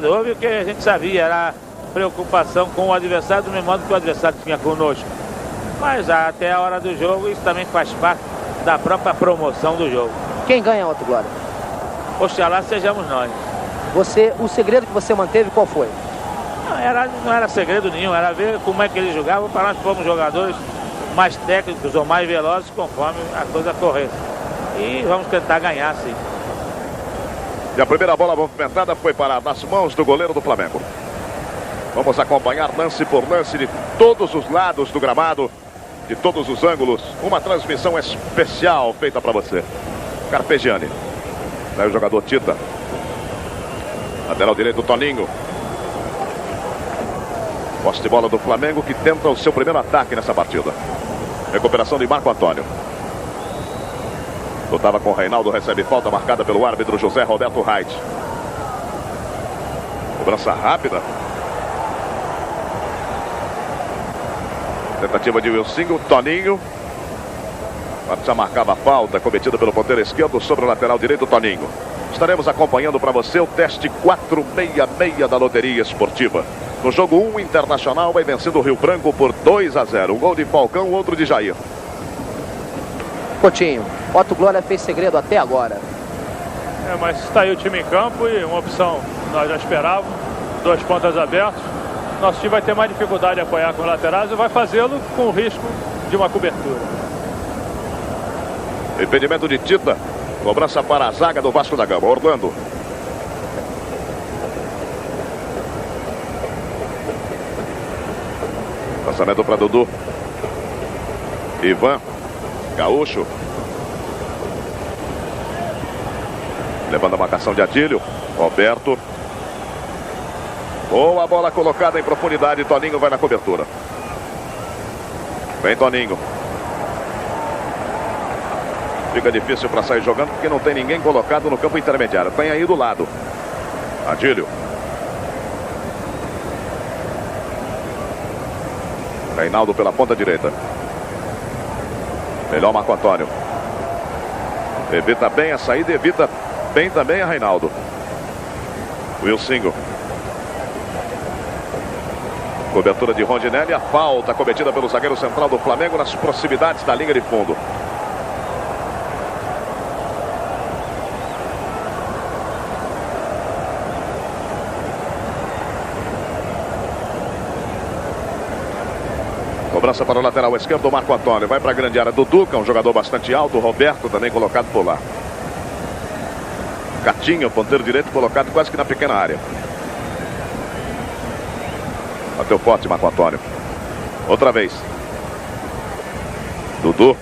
Houve o que a gente sabia, era preocupação com o adversário do mesmo modo que o adversário tinha conosco. Mas até a hora do jogo, isso também faz parte da própria promoção do jogo. Quem ganha, Otto Glória? Oxalá sejamos nós. O segredo que você manteve, qual foi? Não era segredo nenhum, era ver como é que eles jogavam para nós fomos jogadores mais técnicos ou mais velozes conforme a coisa corresse. E vamos tentar ganhar, sim. E a primeira bola movimentada foi para nas mãos do goleiro do Flamengo. Vamos acompanhar lance por lance de todos os lados do gramado, de todos os ângulos. Uma transmissão especial feita para você. Carpegiani. Daí o jogador Tita. Lateral direito, Toninho. Posse de bola do Flamengo que tenta o seu primeiro ataque nessa partida. Recuperação de Marco Antônio. Lutava com o Reinaldo, recebe falta marcada pelo árbitro José Roberto Reit. Cobrança rápida. Tentativa de Wilson, Toninho. Já marcava a falta cometida pelo ponteiro esquerdo sobre o lateral direito, Toninho. Estaremos acompanhando para você o teste 466 da Loteria Esportiva. No jogo 1, Internacional vai vencendo o Rio Branco por 2-0. Um gol de Falcão, outro de Jair. Coutinho, Otto Glória fez segredo até agora. Mas está aí o time em campo e uma opção nós já esperávamos. 2 pontas abertos. Nosso time vai ter mais dificuldade de apoiar com os laterais e vai fazê-lo com o risco de uma cobertura. Impedimento de Tita. Cobrança para a zaga do Vasco da Gama. Orlando. Lançamento para Dudu. Ivan. Gaúcho. Levando a marcação de Adílio. Roberto. Boa bola colocada em profundidade. Toninho vai na cobertura. Vem Toninho. Fica difícil para sair jogando porque não tem ninguém colocado no campo intermediário. Tem aí do lado. Adílio. Reinaldo pela ponta direita. Melhor Marco Antônio. Evita bem a saída, evita bem também a Reinaldo. Wilson. Cobertura de Rondinelli. A falta cometida pelo zagueiro central do Flamengo nas proximidades da linha de fundo. Cobrança para o lateral esquerdo, Marco Antônio. Vai para a grande área do Duca, um jogador bastante alto. Roberto também colocado por lá. Catinho, ponteiro direito, colocado quase que na pequena área. Bateu forte, Marco Antônio. Outra vez. Dudu.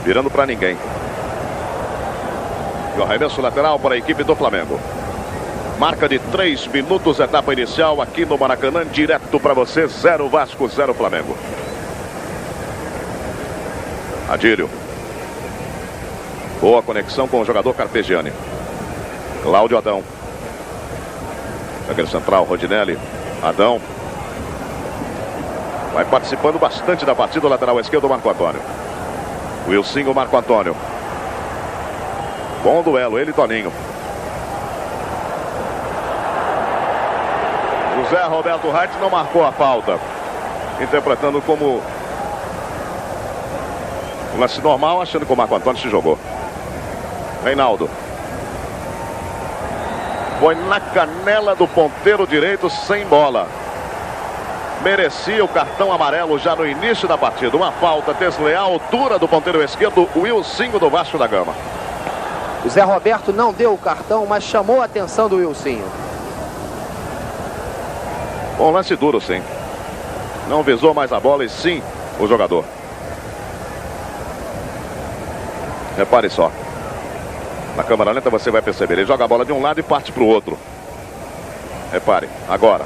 Virando para ninguém. E o arremesso lateral para a equipe do Flamengo. Marca de 3 minutos, etapa inicial aqui no Maracanã, direto para você, 0 Vasco, 0 Flamengo. Adílio. Boa conexão com o jogador Carpegiani. Cláudio Adão. Zagueiro central, Rondinelli. Adão. Vai participando bastante da partida, o lateral esquerdo, Marco Antônio. Wilson, Marco Antônio. Bom duelo, ele e Toninho. José Roberto Reit não marcou a falta, interpretando como um lance normal, achando que o Marco Antônio se jogou. Reinaldo. Foi na canela do ponteiro direito, sem bola. Merecia o cartão amarelo já no início da partida. Uma falta desleal, dura do ponteiro esquerdo, Wilson do Vasco da Gama. O Zé Roberto não deu o cartão, mas chamou a atenção do Wilson. Bom, lance duro, sim. Não visou mais a bola e sim o jogador. Repare só. Na câmera lenta você vai perceber. Ele joga a bola de um lado e parte para o outro. Repare, agora.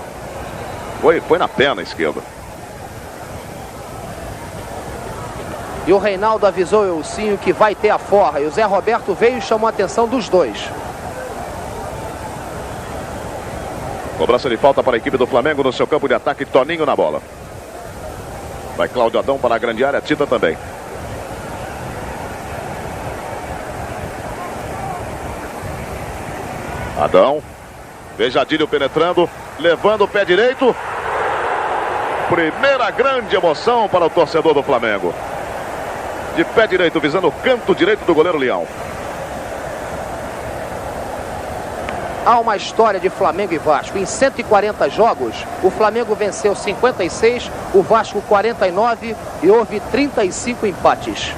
Foi na perna esquerda. E o Reinaldo avisou o Wilson que vai ter a forra. E o Zé Roberto veio e chamou a atenção dos dois. Cobrança de falta para a equipe do Flamengo no seu campo de ataque. Toninho na bola. Vai Cláudio Adão para a grande área. Tita também. Adão. Beijadilho penetrando, levando o pé direito. Primeira grande emoção para o torcedor do Flamengo. De pé direito, visando o canto direito do goleiro Leão. Há uma história de Flamengo e Vasco. Em 140 jogos, o Flamengo venceu 56, o Vasco 49 e houve 35 empates.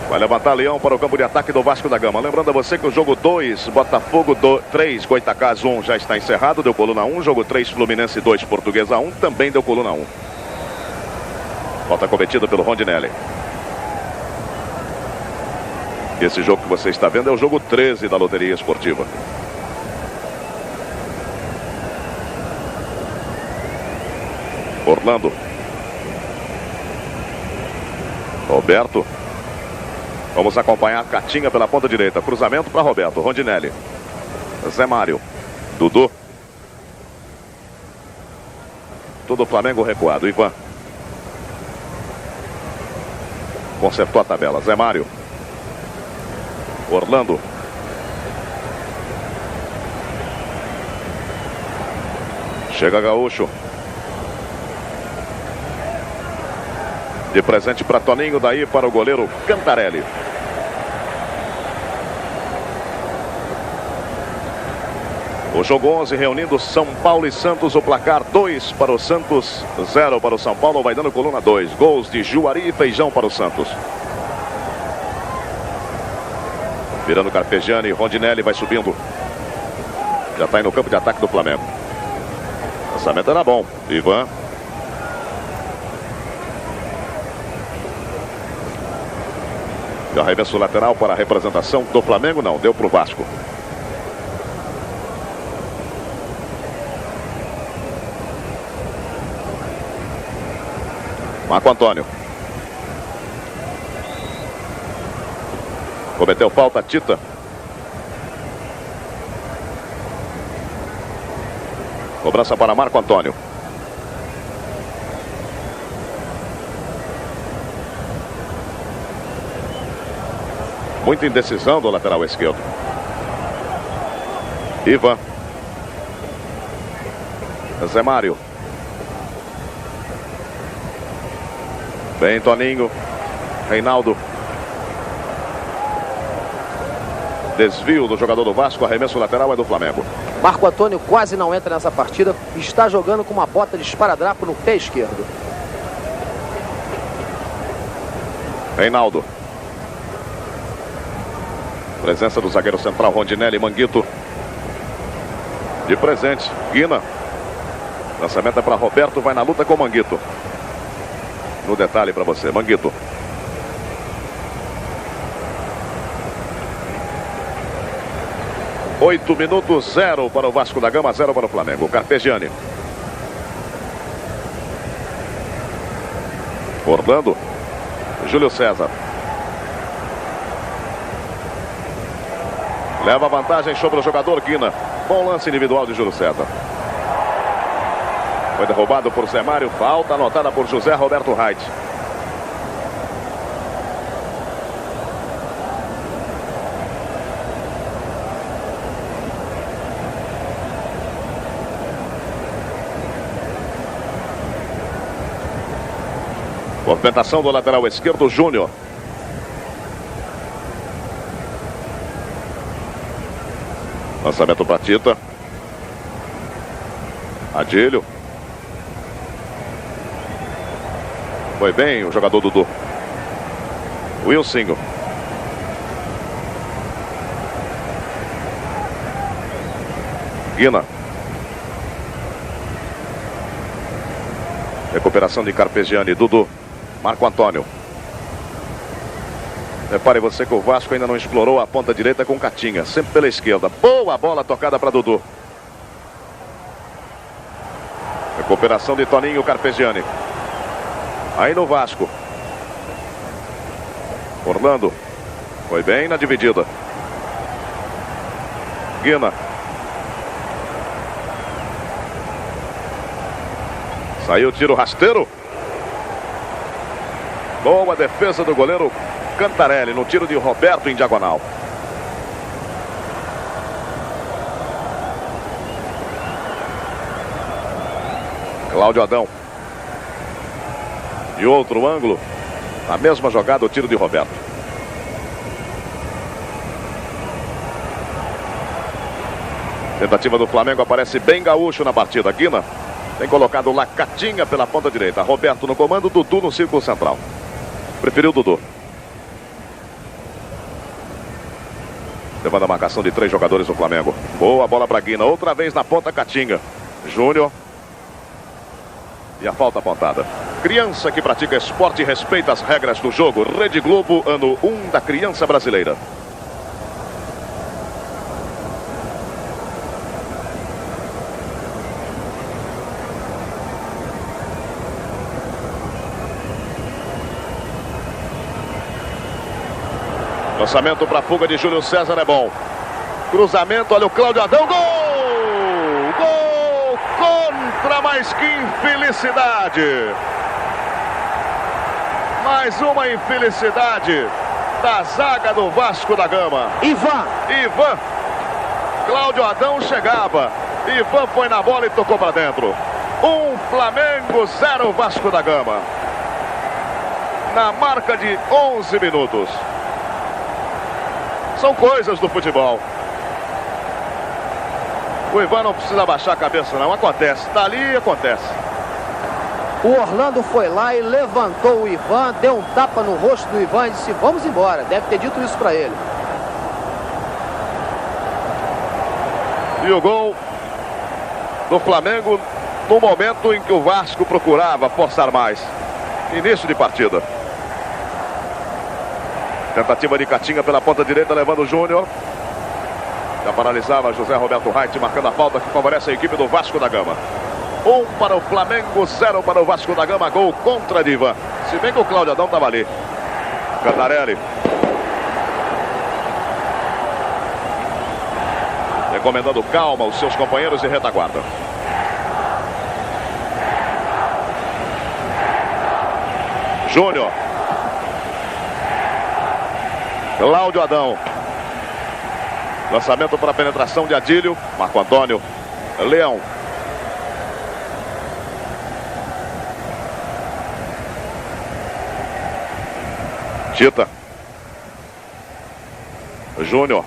Vai levantar Leão para o campo de ataque do Vasco da Gama. Lembrando a você que o jogo 2, Botafogo 3, Goitacás 1 já está encerrado, deu coluna 1. Jogo 3, Fluminense 2, Portuguesa 1, também deu coluna 1. Volta cometida pelo Rondinelli. Esse jogo que você está vendo é o jogo 13 da loteria esportiva. Orlando. Roberto. Vamos acompanhar a Catinha pela ponta direita. Cruzamento para Roberto. Rondinelli. Zé Mário. Dudu. Todo o Flamengo recuado. Ivan. Consertou a tabela. Zé Mário. Orlando. Chega Gaúcho. De presente para Toninho, daí para o goleiro Cantarelli. O jogo 11 reunindo São Paulo e Santos. O placar 2 para o Santos, 0 para o São Paulo. Vai dando coluna 2. Gols de Juari e Feijão para o Santos. Virando Carpegiani, Rondinelli vai subindo. Já está aí no campo de ataque do Flamengo. O lançamento era bom. Ivan. E o arremesso lateral para a representação do Flamengo. Não, deu para o Vasco. Marco Antônio. Cometeu falta, Tita. Cobrança para Marco Antônio. Muita indecisão do lateral esquerdo. Ivan. Zé Mário. Bem, Toninho. Reinaldo. Desvio do jogador do Vasco. Arremesso lateral é do Flamengo. Marco Antônio quase não entra nessa partida. Está jogando com uma bota de esparadrapo no pé esquerdo. Reinaldo. Presença do zagueiro central Rondinelli. Manguito. De presente. Guina. Lançamento é para Roberto. Vai na luta com Manguito. No detalhe para você. Manguito. Oito minutos, 0 para o Vasco da Gama, 0 para o Flamengo. Carpegiani. Orlando. Júlio César. Leva vantagem sobre o jogador Guina. Bom lance individual de Júlio César. Foi derrubado por Zé Mário. Falta anotada por José Roberto Reit. Movimentação do lateral esquerdo, Júnior. Lançamento para Tita. Adílio. Foi bem o jogador Dudu. Wilson. Guina. Recuperação de Carpegiani. Dudu. Marco Antônio. Repare você que o Vasco ainda não explorou a ponta direita com Catinha. Sempre pela esquerda. Boa bola tocada para Dudu. Recuperação de Toninho Carpegiani. Aí no Vasco. Orlando. Foi bem na dividida. Guina. Saiu o tiro rasteiro. Boa defesa do goleiro Cantarelli no tiro de Roberto em diagonal. Cláudio Adão. E outro ângulo. Na mesma jogada, o tiro de Roberto. Tentativa do Flamengo, aparece bem gaúcho na partida. Guina tem colocado Lacatinha pela ponta direita. Roberto no comando, Dudu no círculo central. Preferiu Dudu. Levando a marcação de 3 jogadores do Flamengo. Boa bola para Guina. Outra vez na ponta, Catinga. Júnior. E a falta apontada. Criança que pratica esporte e respeita as regras do jogo. Rede Globo, ano 1 da criança brasileira. Lançamento para a fuga de Júlio César é bom. Cruzamento, olha o Cláudio Adão. Gol! Gol contra, mas que infelicidade! Mais uma infelicidade da zaga do Vasco da Gama. Ivan. Cláudio Adão chegava. Ivan foi na bola e tocou para dentro. 1 Flamengo, 0 Vasco da Gama. Na marca de 11 minutos. São coisas do futebol. O Ivan não precisa baixar a cabeça não, acontece, dali acontece. O Orlando foi lá e levantou o Ivan, deu um tapa no rosto do Ivan e disse: vamos embora. Deve ter dito isso para ele. E o gol do Flamengo no momento em que o Vasco procurava forçar mais. Início de partida. Tentativa de Catinga pela ponta direita, levando o Júnior. Já paralisava José Roberto Reit, marcando a falta que favorece a equipe do Vasco da Gama. 1 para o Flamengo, 0 para o Vasco da Gama. Gol contra Diva. Se bem que o Cláudio Adão estava ali. Cantarelli. Recomendando calma aos seus companheiros de retaguarda. Júnior. Cláudio Adão. Lançamento para a penetração de Adílio. Marco Antônio. Leão. Tita. Júnior.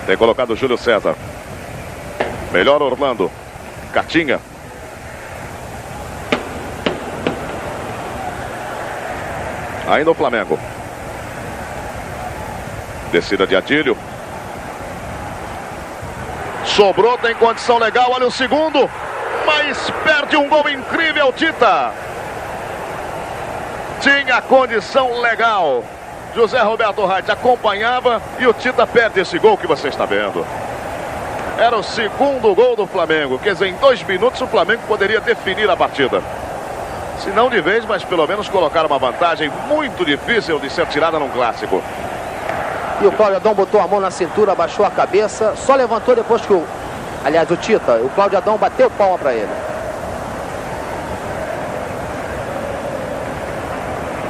Tem colocado o Júlio César. Melhor Orlando. Catinga. Ainda o Flamengo. Descida de Adílio. Sobrou, tem condição legal. Olha o segundo. Mas perde um gol incrível, Tita. Tinha condição legal. José Roberto Reit acompanhava e o Tita perde esse gol que você está vendo. Era o segundo gol do Flamengo. Quer dizer, em 2 minutos o Flamengo poderia definir a partida. Se não de vez, mas pelo menos colocar uma vantagem muito difícil de ser tirada num clássico. E o Cláudio Adão botou a mão na cintura, abaixou a cabeça, só levantou depois que o Tita, o Cláudio Adão bateu palma para ele.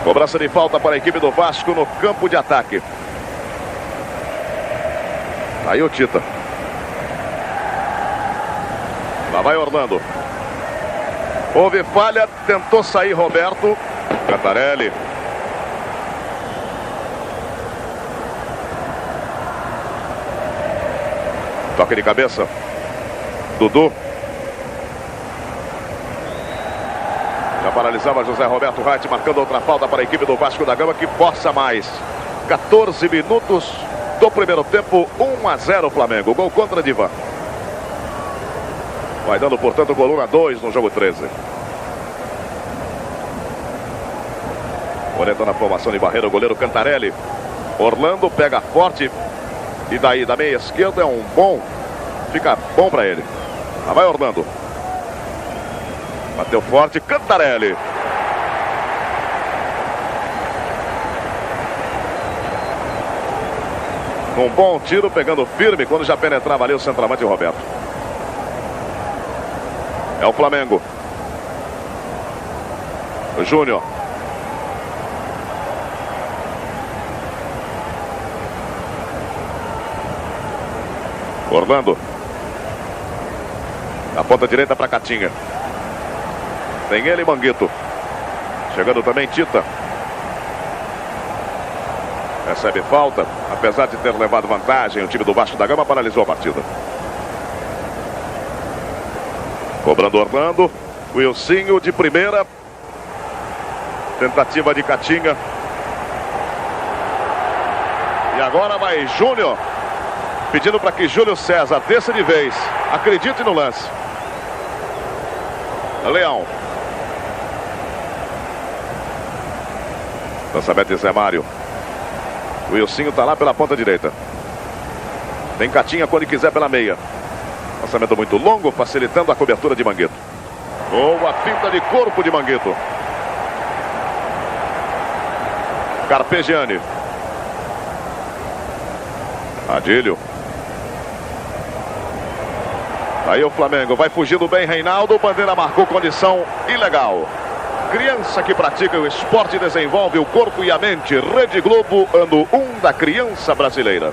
Cobrança de falta para a equipe do Vasco no campo de ataque. Aí o Tita. Lá vai Orlando. Houve falha, tentou sair Roberto. Cantarelli. Toque de cabeça. Dudu. Já paralisava José Roberto Reit, marcando outra falta para a equipe do Vasco da Gama, que força mais. 14 minutos do primeiro tempo, 1-0 Flamengo. Gol contra Divan. Vai dando, portanto, coluna 2 no jogo 13. Orientando a formação de barreira, o goleiro Cantarelli. Orlando pega forte. E daí, da meia esquerda, é um bom. Fica bom para ele. Lá vai Orlando. Bateu forte, Cantarelli. Um bom tiro, pegando firme quando já penetrava ali o centroavante Roberto. É o Flamengo. O Júnior. Orlando. Na ponta direita para Catinha. Tem ele e Manguito. Chegando também Tita. Recebe falta. Apesar de ter levado vantagem, o time do Vasco da Gama paralisou a partida. Cobrando Orlando. Wilsinho de primeira. Tentativa de Catinha. E agora vai Júnior. Pedindo para que Júlio César desça de vez. Acredite no lance. Leão. Lançamento de Zé Mário. O Wilsinho está lá pela ponta direita. Tem Catinha quando quiser pela meia. Lançamento muito longo, facilitando a cobertura de Manguito. Boa pinta de corpo de Manguito. Carpegiani. Adílio. Aí o Flamengo vai fugindo bem, Reinaldo. Bandeira marcou condição ilegal. Criança que pratica o esporte desenvolve o corpo e a mente. Rede Globo, ano 1 da criança brasileira.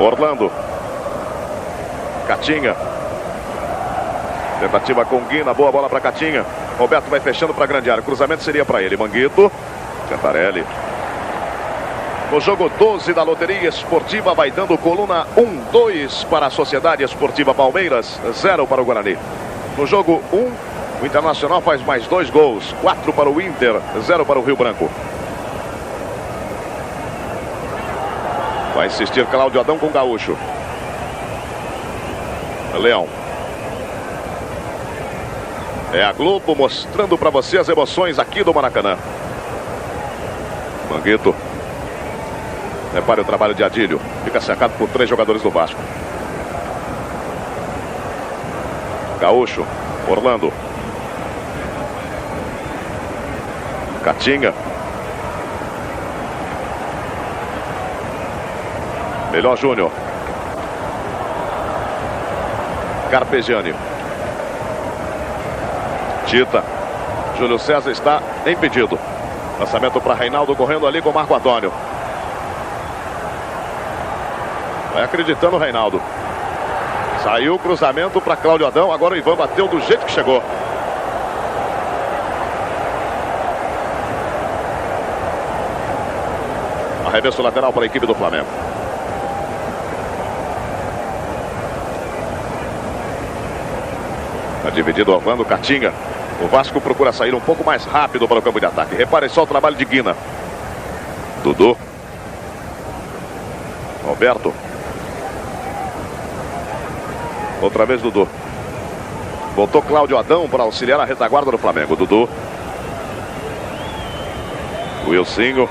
Orlando. Catinha. Tentativa com Guina, boa bola para Catinha. Roberto vai fechando para a grande área. Cruzamento seria para ele. Manguito. Cantarelli. No jogo 12 da loteria esportiva vai dando coluna 1-2 para a Sociedade Esportiva Palmeiras, 0 para o Guarani. No jogo 1, o Internacional faz mais 2 gols. 4 para o Inter, 0 para o Rio Branco. Vai insistir Cláudio Adão com Gaúcho. Leão. É a Globo mostrando para você as emoções aqui do Maracanã. Manguito. Repare o trabalho de Adílio. Fica cercado por 3 jogadores do Vasco. Gaúcho. Orlando. Catinha. Melhor Júnior. Carpegiani. Tita. Júlio César está impedido. Lançamento para Reinaldo correndo ali com o Marco Antônio. Vai acreditando o Reinaldo. Saiu o cruzamento para Cláudio Adão. Agora o Ivan bateu do jeito que chegou. Arremesso lateral para a equipe do Flamengo. Está dividido Orlando, Catinha. O Vasco procura sair um pouco mais rápido para o campo de ataque. Repare só o trabalho de Guina. Dudu. Roberto. Outra vez Dudu. Voltou Cláudio Adão para auxiliar a retaguarda do Flamengo. Dudu. Wilsinho.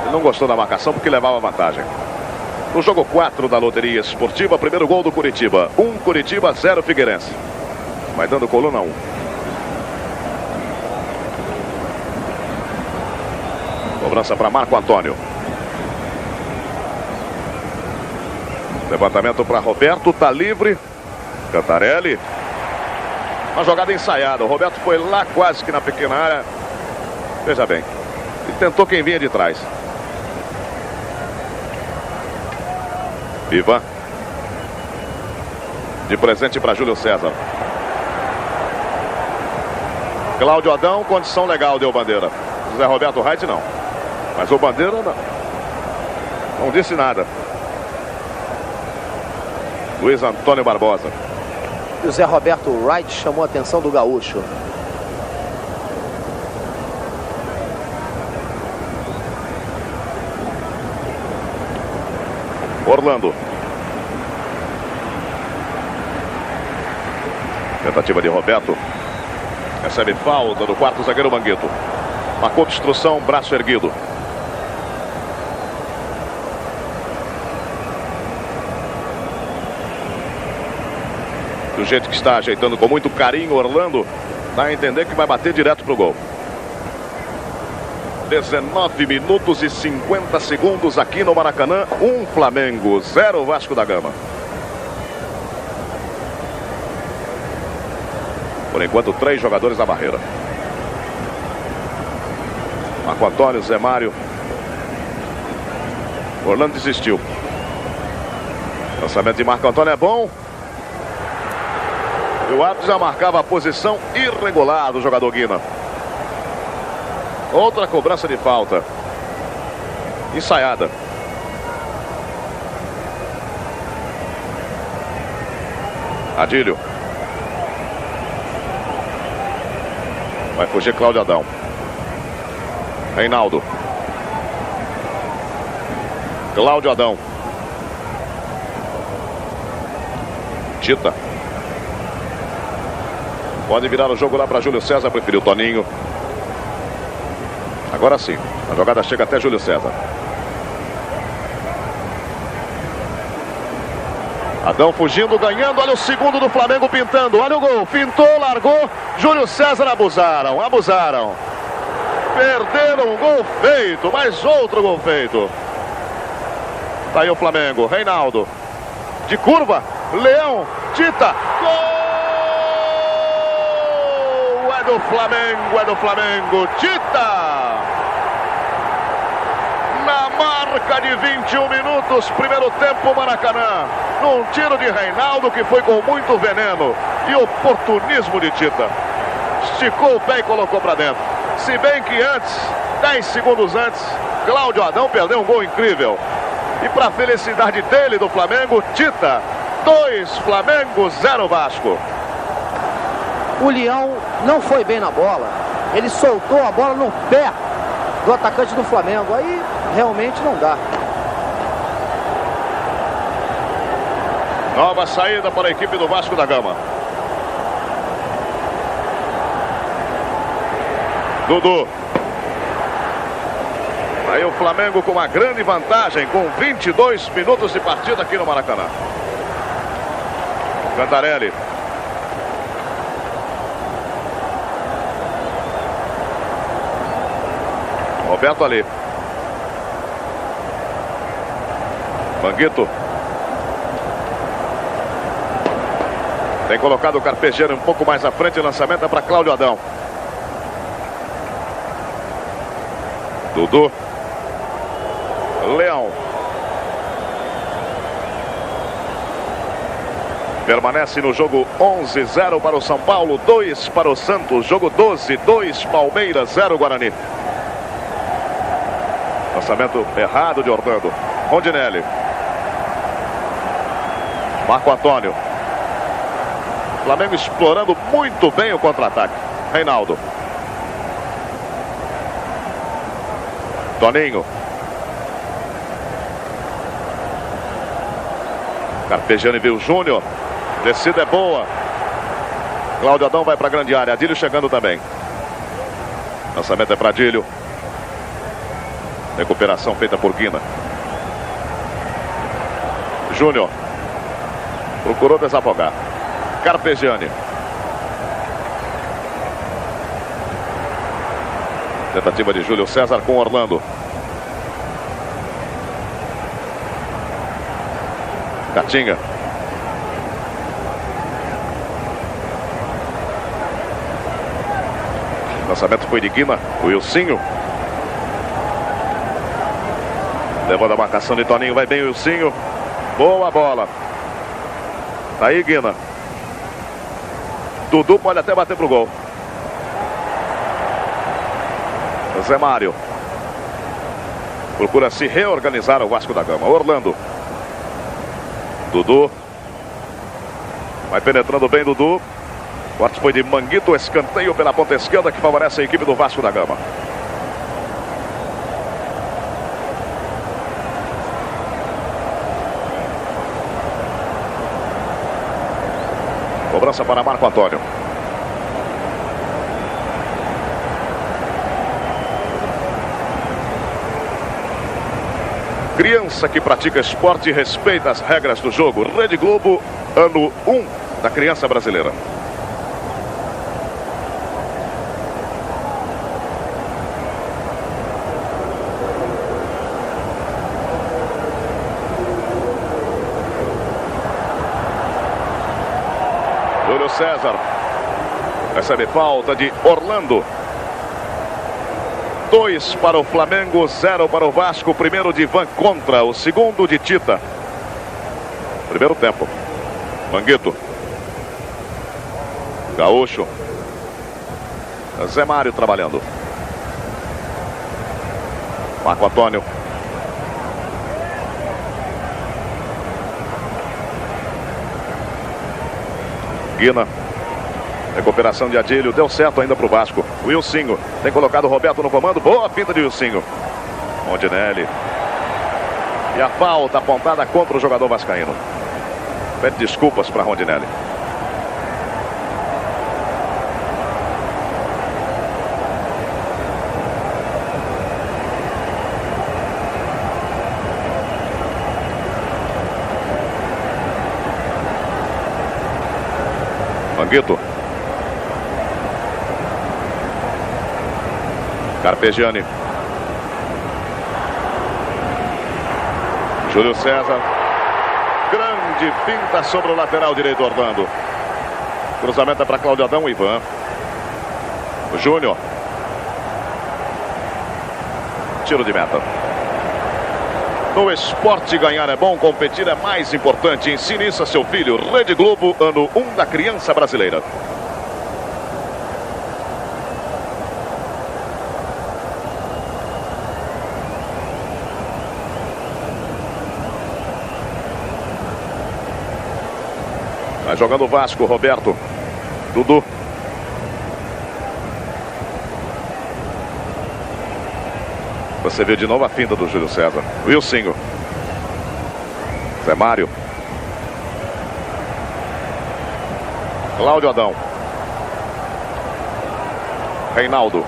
Ele não gostou da marcação porque levava vantagem. No jogo 4 da loteria esportiva, primeiro gol do Curitiba. 1 Curitiba, 0 Figueirense. Vai dando coluna 1. Cobrança para Marco Antônio. Levantamento para Roberto, tá livre. Cantarelli. Uma jogada ensaiada. O Roberto foi lá quase que na pequena área. Veja bem. E tentou quem vinha de trás. Viva. De presente para Júlio César. Cláudio Adão, condição legal, deu Bandeira. José Roberto Reit não. Mas o Bandeira não disse nada. Luiz Antônio Barbosa. José Roberto Wright chamou a atenção do Gaúcho. Orlando. Tentativa de Roberto. Recebe falta do quarto zagueiro Manguito. Marcou obstrução, braço erguido. Do jeito que está ajeitando com muito carinho Orlando, dá a entender que vai bater direto pro gol. 19 minutos e 50 segundos aqui no Maracanã. 1 Flamengo, 0 Vasco da Gama. Por enquanto, 3 jogadores na barreira. Marco Antônio, Zé Mário. Orlando desistiu. Lançamento de Marco Antônio é bom. E o árbitro já marcava a posição irregular do jogador Guina. Outra cobrança de falta. Ensaiada. Adílio. Vai fugir Cláudio Adão. Reinaldo. Cláudio Adão. Tita. Pode virar o jogo lá para Júlio César, preferiu Toninho. Agora sim, a jogada chega até Júlio César. Adão fugindo, ganhando, olha o segundo do Flamengo pintando, olha o gol, pintou, largou, Júlio César abusaram. Perderam um gol feito, mais outro gol feito. Tá aí o Flamengo, Reinaldo. De curva, Leão, Tita, gol! É do Flamengo, Tita! Na marca de 21 minutos, primeiro tempo, Maracanã. Num tiro de Reinaldo que foi com muito veneno e oportunismo de Tita. Esticou o pé e colocou para dentro. Se bem que antes, 10 segundos antes, Cláudio Adão perdeu um gol incrível. E para felicidade dele, do Flamengo, Tita, 2 Flamengo, 0 Vasco. O Leão não foi bem na bola. Ele soltou a bola no pé do atacante do Flamengo. Aí realmente não dá. Nova saída para a equipe do Vasco da Gama. Dudu. Aí o Flamengo com uma grande vantagem, com 22 minutos de partida aqui no Maracanã. Cantarelli. Roberto ali. Manguito. Tem colocado o Carpegiani um pouco mais à frente. Lançamento é para Cláudio Adão. Dudu. Leão. Permanece no jogo 11-0 para o São Paulo, 2 para o Santos. Jogo 12, 2 Palmeiras, 0 Guarani. Lançamento errado de Orlando. Rondinelli. Marco Antônio. Flamengo explorando muito bem o contra-ataque. Reinaldo. Toninho. Carpegiani viu o Júnior. Descida é boa. Cláudio Adão vai para a grande área. Adílio chegando também. Lançamento é para Adílio. Recuperação feita por Guina. Júnior. Procurou desafogar. Carpegiani. Tentativa de Júlio César com Orlando. Catinga. Lançamento foi de Guina. O Wilsinho. Levando a marcação de Toninho. Vai bem o Wilsinho. Boa bola. Tá aí Guina. Dudu pode até bater pro gol. Zé Mário. Procura se reorganizar o Vasco da Gama. Orlando. Dudu. Vai penetrando bem Dudu. O corte foi de Manguito. Escanteio pela ponta esquerda que favorece a equipe do Vasco da Gama. Cobrança para Marco Antônio. Criança que pratica esporte e respeita as regras do jogo. Rede Globo, ano 1 da criança brasileira. Júlio César. Recebe falta de Orlando. 2 para o Flamengo, 0 para o Vasco. O primeiro de Ivan contra, o segundo de Tita. Primeiro tempo. Manguito. Gaúcho. Zé Mário trabalhando. Marco Antônio. Guina. Recuperação de Adílio. Deu certo ainda para o Vasco. Wilsinho. Tem colocado o Roberto no comando. Boa pinta de Wilsinho. Rondinelli. E a falta apontada contra o jogador vascaíno. Pede desculpas para Rondinelli. Manguito. Carpegiani. Júlio César. Grande pinta sobre o lateral direito, Orlando. Cruzamento é para Cláudio Adão, Ivan. O Júnior. Tiro de meta. No esporte, ganhar é bom, competir é mais importante. Ensine isso a seu filho. Rede Globo, ano 1 da criança brasileira. Vai jogando o Vasco, Roberto. Dudu. Você viu de novo a finta do Júlio César. Wilsinho. Zé Mário. Cláudio Adão. Reinaldo.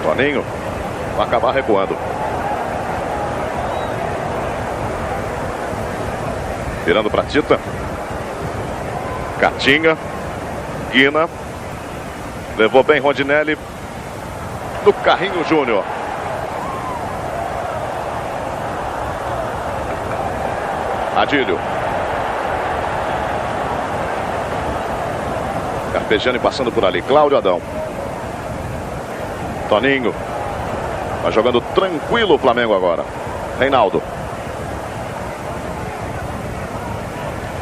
Toninho. Vai acabar recuando. Virando para Tita. Catinga. Guina. Levou bem Rondinelli. No carrinho Júnior. Adílio. Carpegiani passando por ali. Cláudio Adão. Toninho. Vai jogando tranquilo o Flamengo agora. Reinaldo.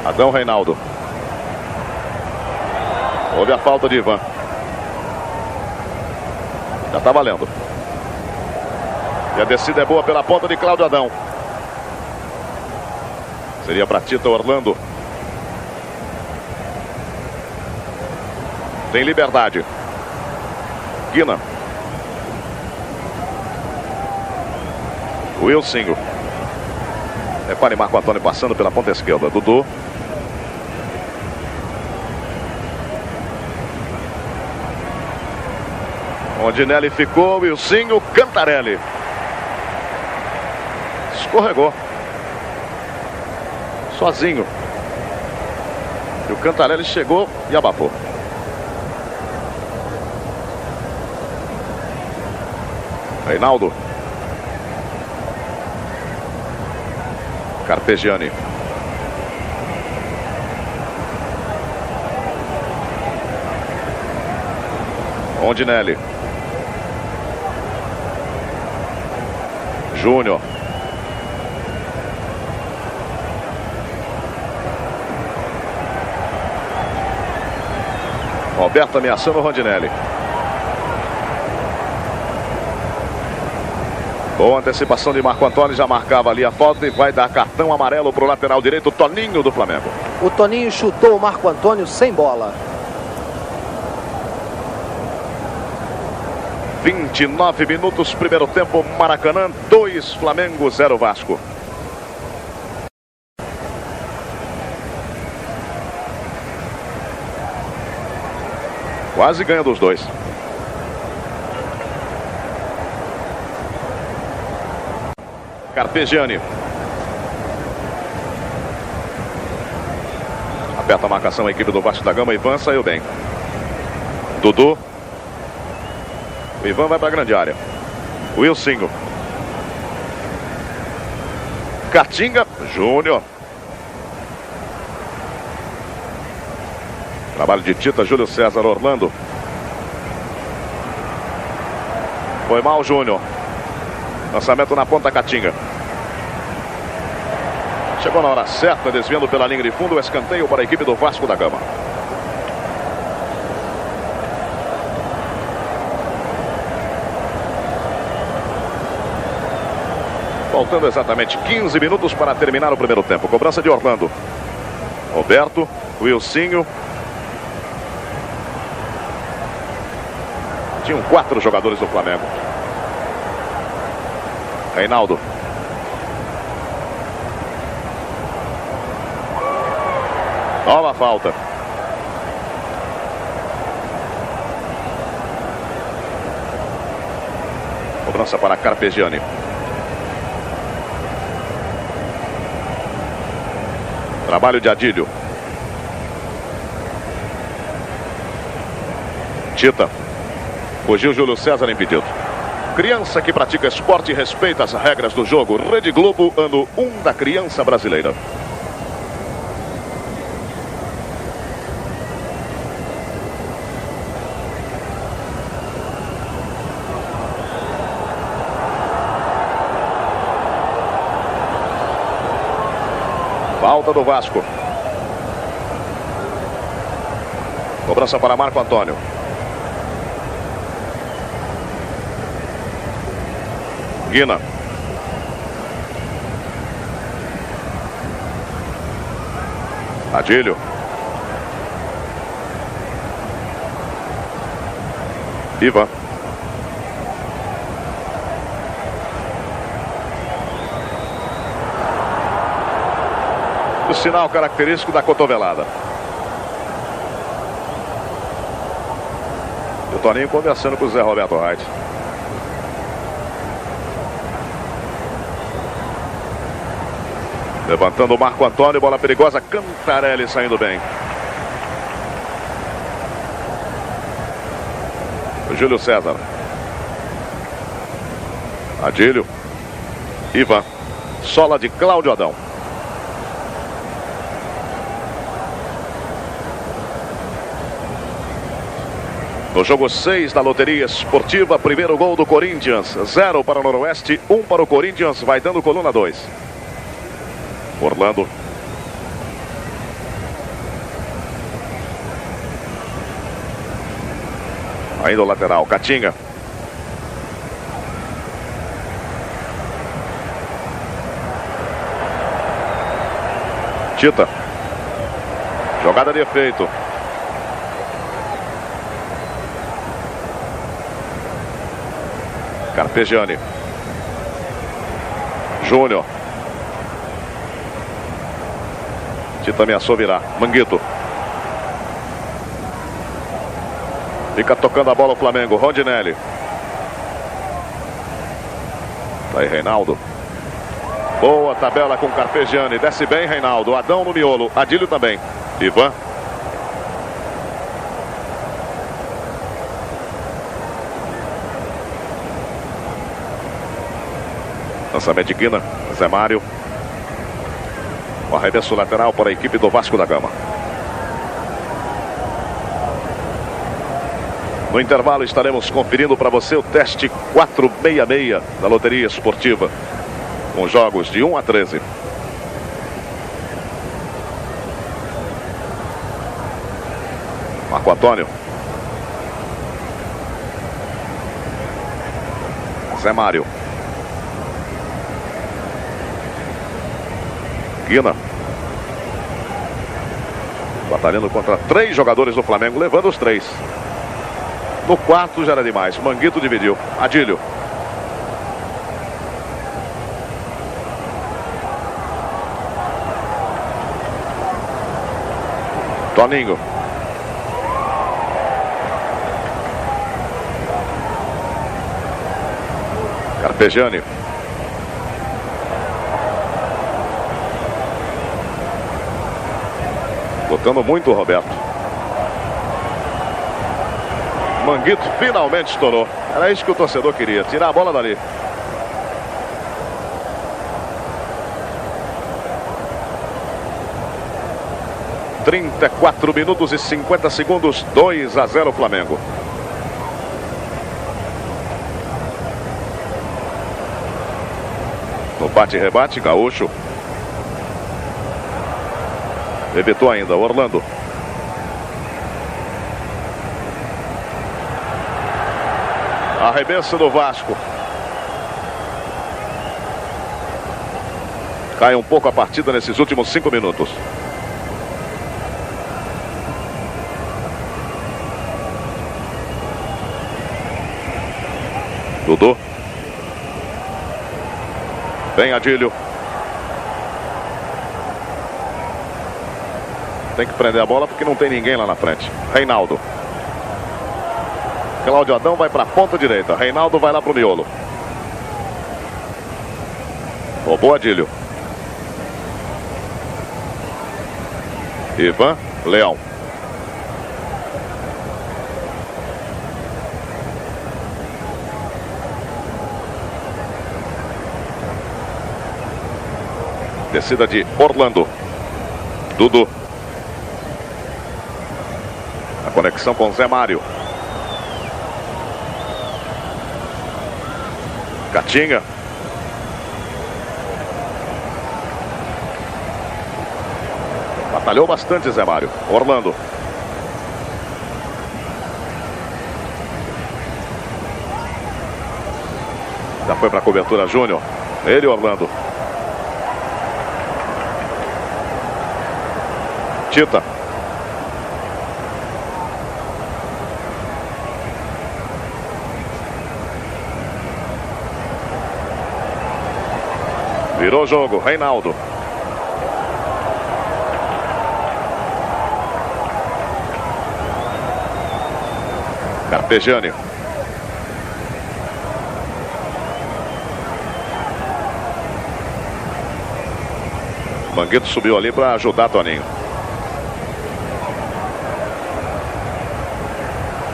Adão, Reinaldo. Houve a falta de Ivan. Já tá valendo. E a descida é boa pela ponta de Cláudio Adão. Seria para Tita Orlando. Tem liberdade. Guina. Wilsinho. Repare Marco Antônio passando pela ponta esquerda. Dudu. Rondinelli ficou, Wilsinho, Cantarelli. Escorregou. Sozinho. E o Cantarelli chegou e abafou. Reinaldo. Carpegiani. Rondinelli. Júnior. Roberto ameaçando o Rondinelli. Boa antecipação de Marco Antônio, já marcava ali a falta e vai dar cartão amarelo para o lateral direito, Toninho do Flamengo. O Toninho chutou o Marco Antônio sem bola. 29 minutos, primeiro tempo, Maracanã, 2 Flamengo, 0 Vasco. Quase ganha dos dois. Carpegiani. Aperta a marcação a equipe do Vasco da Gama. Ivan saiu bem. Dudu. O Ivan vai para a grande área. Wilsinho. Catinga. Júnior. Trabalho de Tita, Júlio César, Orlando. Foi mal, Júnior. Lançamento na ponta, Catinga. Chegou na hora certa, desviando pela linha de fundo, o escanteio para a equipe do Vasco da Gama. Faltando exatamente 15 minutos para terminar o primeiro tempo. Cobrança de Orlando. Roberto, Wilsinho. Tinham 4 jogadores do Flamengo. Reinaldo. Nova falta. Cobrança para Carpegiani. Trabalho de Adílio. Tita. Fugiu Júlio César impedido. Criança que pratica esporte e respeita as regras do jogo. Rede Globo, ano 1 da criança brasileira. Falta do Vasco. Cobrança para Marco Antônio. Guina. Adílio. Ivan. O sinal característico da cotovelada. E o Toninho conversando com o Zé Roberto Reit. Levantando o Marco Antônio, bola perigosa, Cantarelli saindo bem. O Júlio César. Adílio. Ivan. Sola de Cláudio Adão. No jogo 6 da loteria esportiva, primeiro gol do Corinthians. 0 para o Noroeste, 1 para o Corinthians, vai dando coluna 2. Orlando. Ainda o lateral, Catinga. Tita. Jogada de efeito. Carpegiani. Júnior. Tita ameaçou virar. Manguito. Fica tocando a bola o Flamengo. Rondinelli. Tá aí Reinaldo. Boa tabela com Carpegiani. Desce bem Reinaldo. Adão no miolo. Adílio também. Ivan. Lançamento de Guina. Zé Mário. O arremesso lateral para a equipe do Vasco da Gama. No intervalo estaremos conferindo para você o teste 466 da loteria esportiva, com jogos de 1 a 13. Marco Antônio. Zé Mário. Guina. Batalhando contra 3 jogadores do Flamengo, levando os 3. No quarto já era demais. Manguito dividiu. Adílio. Toninho. Carpegiani. Lutando muito o Roberto. Manguito finalmente estourou. Era isso que o torcedor queria, tirar a bola dali. 34 minutos e 50 segundos, 2-0 Flamengo. No bate-rebate, Gaúcho. Evitou ainda, Orlando. Arremesso do Vasco. Cai um pouco a partida nesses últimos 5 minutos. Dudu. Vem Adílio. Tem que prender a bola porque não tem ninguém lá na frente. Reinaldo. Cláudio Adão vai para a ponta direita. Reinaldo vai lá para o miolo. Roubou Adílio. Ivan, Leão. Descida de Orlando. Dudu. A conexão com Zé Mário. Catinga. Batalhou bastante Zé Mário. Orlando. Já foi para a cobertura Júnior. Ele, Orlando. Tita. Virou o jogo, Reinaldo. Carpegiani. Manguito subiu ali para ajudar Toninho.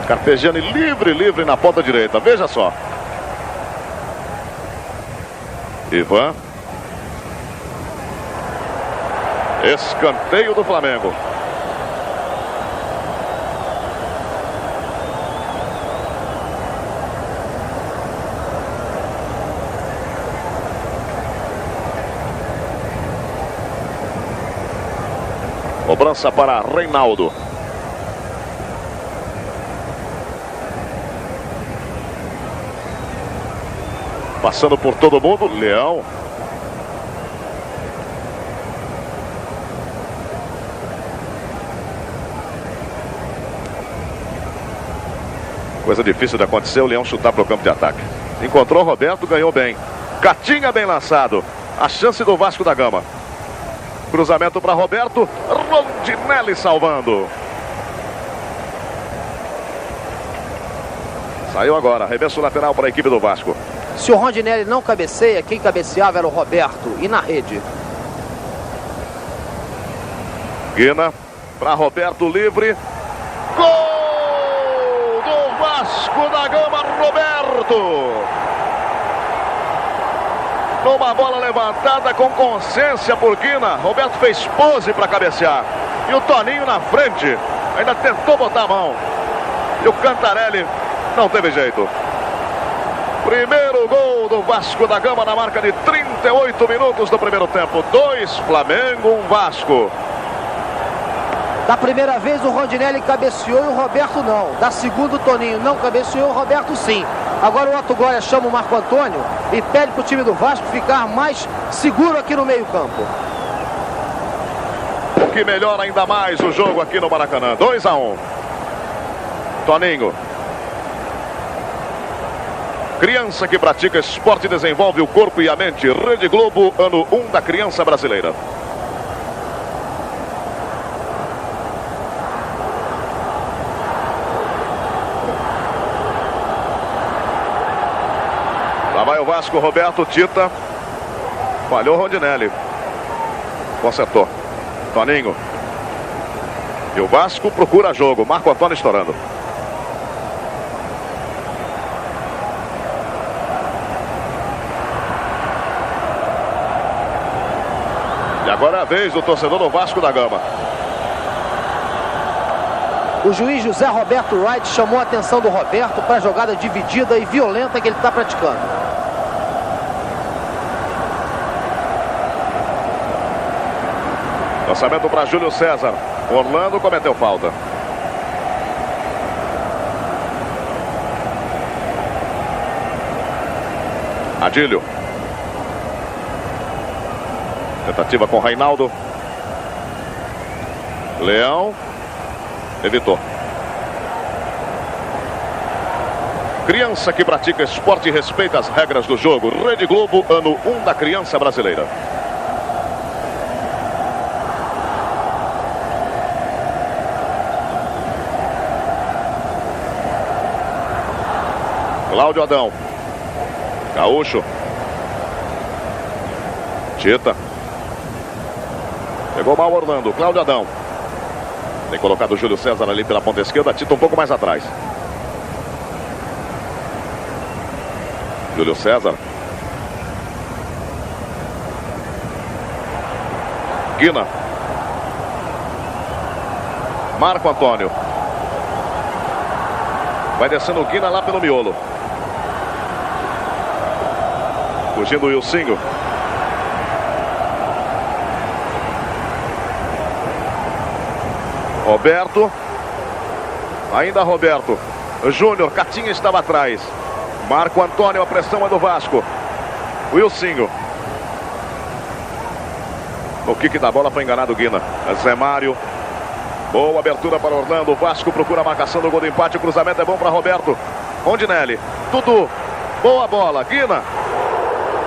Carpegiani livre na ponta direita. Veja só. Ivan. Escanteio do Flamengo. Cobrança para Reinaldo. Passando por todo mundo, Leão. Coisa difícil de acontecer, o Leão chutar para o campo de ataque. Encontrou o Roberto, ganhou bem. Catinga bem lançado. A chance do Vasco da Gama. Cruzamento para Roberto. Rondinelli salvando. Saiu agora, arremesso lateral para a equipe do Vasco. Se o Rondinelli não cabeceia, quem cabeceava era o Roberto. E na rede? Guina para Roberto, livre. Gol do Vasco da Gama, Roberto. Numa bola levantada com consciência por Guina. Roberto fez pose para cabecear. E o Toninho na frente. Ainda tentou botar a mão. E o Cantarelli não teve jeito. Primeiro gol do Vasco da Gama na marca de 38 minutos do primeiro tempo. 2 Flamengo, 1 Vasco. Da primeira vez o Rondinelli cabeceou e o Roberto não. Da segunda o Toninho não cabeceou, o Roberto sim. Agora o Otto Glória chama o Marco Antônio e pede para o time do Vasco ficar mais seguro aqui no meio campo. O que melhora ainda mais o jogo aqui no Maracanã. 2-1. Toninho. Criança que pratica esporte desenvolve o corpo e a mente. Rede Globo, ano 1 da criança brasileira. Lá vai o Vasco, Roberto, Tita. Falhou Rondinelli. Consertou. Toninho. E o Vasco procura jogo. Marco Antônio estourando. E agora é a vez do torcedor do Vasco da Gama. O juiz José Roberto Wright chamou a atenção do Roberto para a jogada dividida e violenta que ele está praticando. Lançamento para Júlio César. Orlando cometeu falta. Adílio. Tentativa com Reinaldo. Leão. Evitou. Criança que pratica esporte e respeita as regras do jogo. Rede Globo, ano 1 da criança brasileira. Cláudio Adão. Gaúcho. Tita. Pegou mal Orlando. Cláudio Adão. Tem colocado o Júlio César ali pela ponta esquerda. Tita um pouco mais atrás. Júlio César. Guina. Marco Antônio. Vai descendo o Guina lá pelo miolo. Fugindo o Wilsinho. Roberto. Ainda Roberto. Júnior. Catinha estava atrás. Marco Antônio. A pressão é do Vasco. Wilsinho. No kick da bola foi enganado o Guina. Zé Mário. Boa abertura para Orlando. O Vasco procura a marcação do gol do empate. O cruzamento é bom para Roberto. Rondinelli. Dudu. Boa bola. Guina.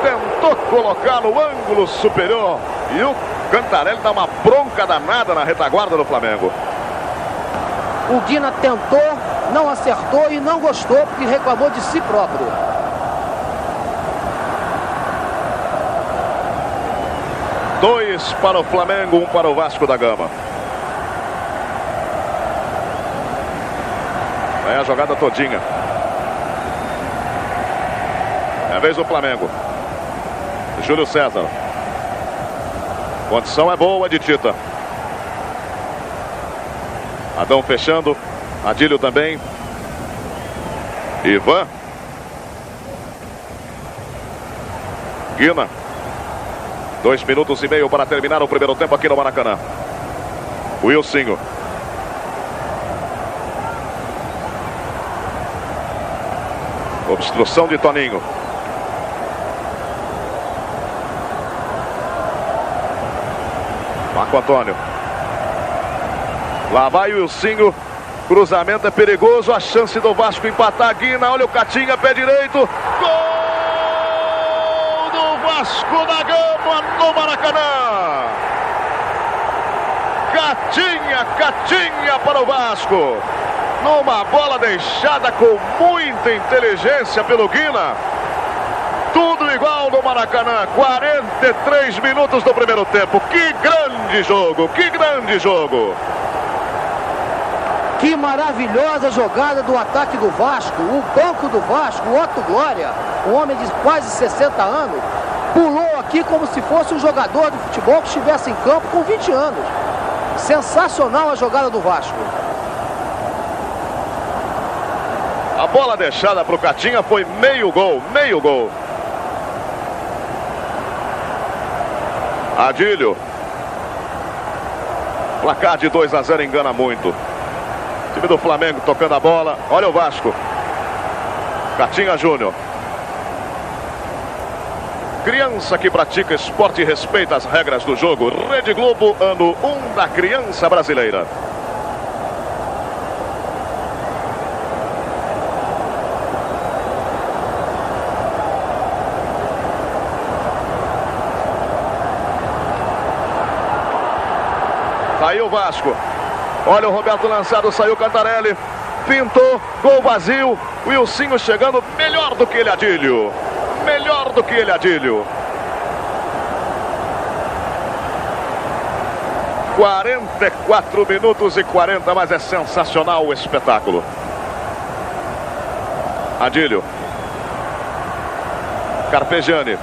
Tentou colocar no ângulo superior. E o Cantarelli dá uma bronca danada na retaguarda do Flamengo. O Guina tentou, não acertou e não gostou porque reclamou de si próprio. Dois para o Flamengo, um para o Vasco da Gama. É a jogada todinha. É a vez do Flamengo. Júlio César. Condição é boa de Tita. Adão fechando. Adílio também. Ivan. Guina. 2 minutos e meio para terminar o primeiro tempo aqui no Maracanã. Wilsinho. Obstrução de Toninho. Marco Antônio. Lá vai o Wilsinho. Cruzamento é perigoso. A chance do Vasco empatar. Guina. Olha o Catinha. Pé direito. Gol do Vasco da Gama no Maracanã. Catinha para o Vasco. Numa bola deixada com muita inteligência pelo Guina. Tudo igual no Maracanã. 43 minutos do primeiro tempo. Que grande jogo, que grande jogo. Que maravilhosa jogada do ataque do Vasco. O banco do Vasco, o Otto Glória, um homem de quase 60 anos, pulou aqui como se fosse um jogador de futebol que estivesse em campo com 20 anos. Sensacional a jogada do Vasco. A bola deixada para o Catinha foi meio gol, meio gol. Adílio. Placar de 2-0 engana muito. Time do Flamengo tocando a bola. Olha o Vasco. Catinha Júnior. Criança que pratica esporte e respeita as regras do jogo. Rede Globo, ano 1 da criança brasileira. Saiu o Vasco. Olha o Roberto lançado, saiu o Cantarelli. Pintou, gol vazio. Wilsinho chegando melhor do que ele, Adílio. Melhor do que ele, Adílio. 44 minutos e 40, mas é sensacional o espetáculo. Adílio. Carpegiani.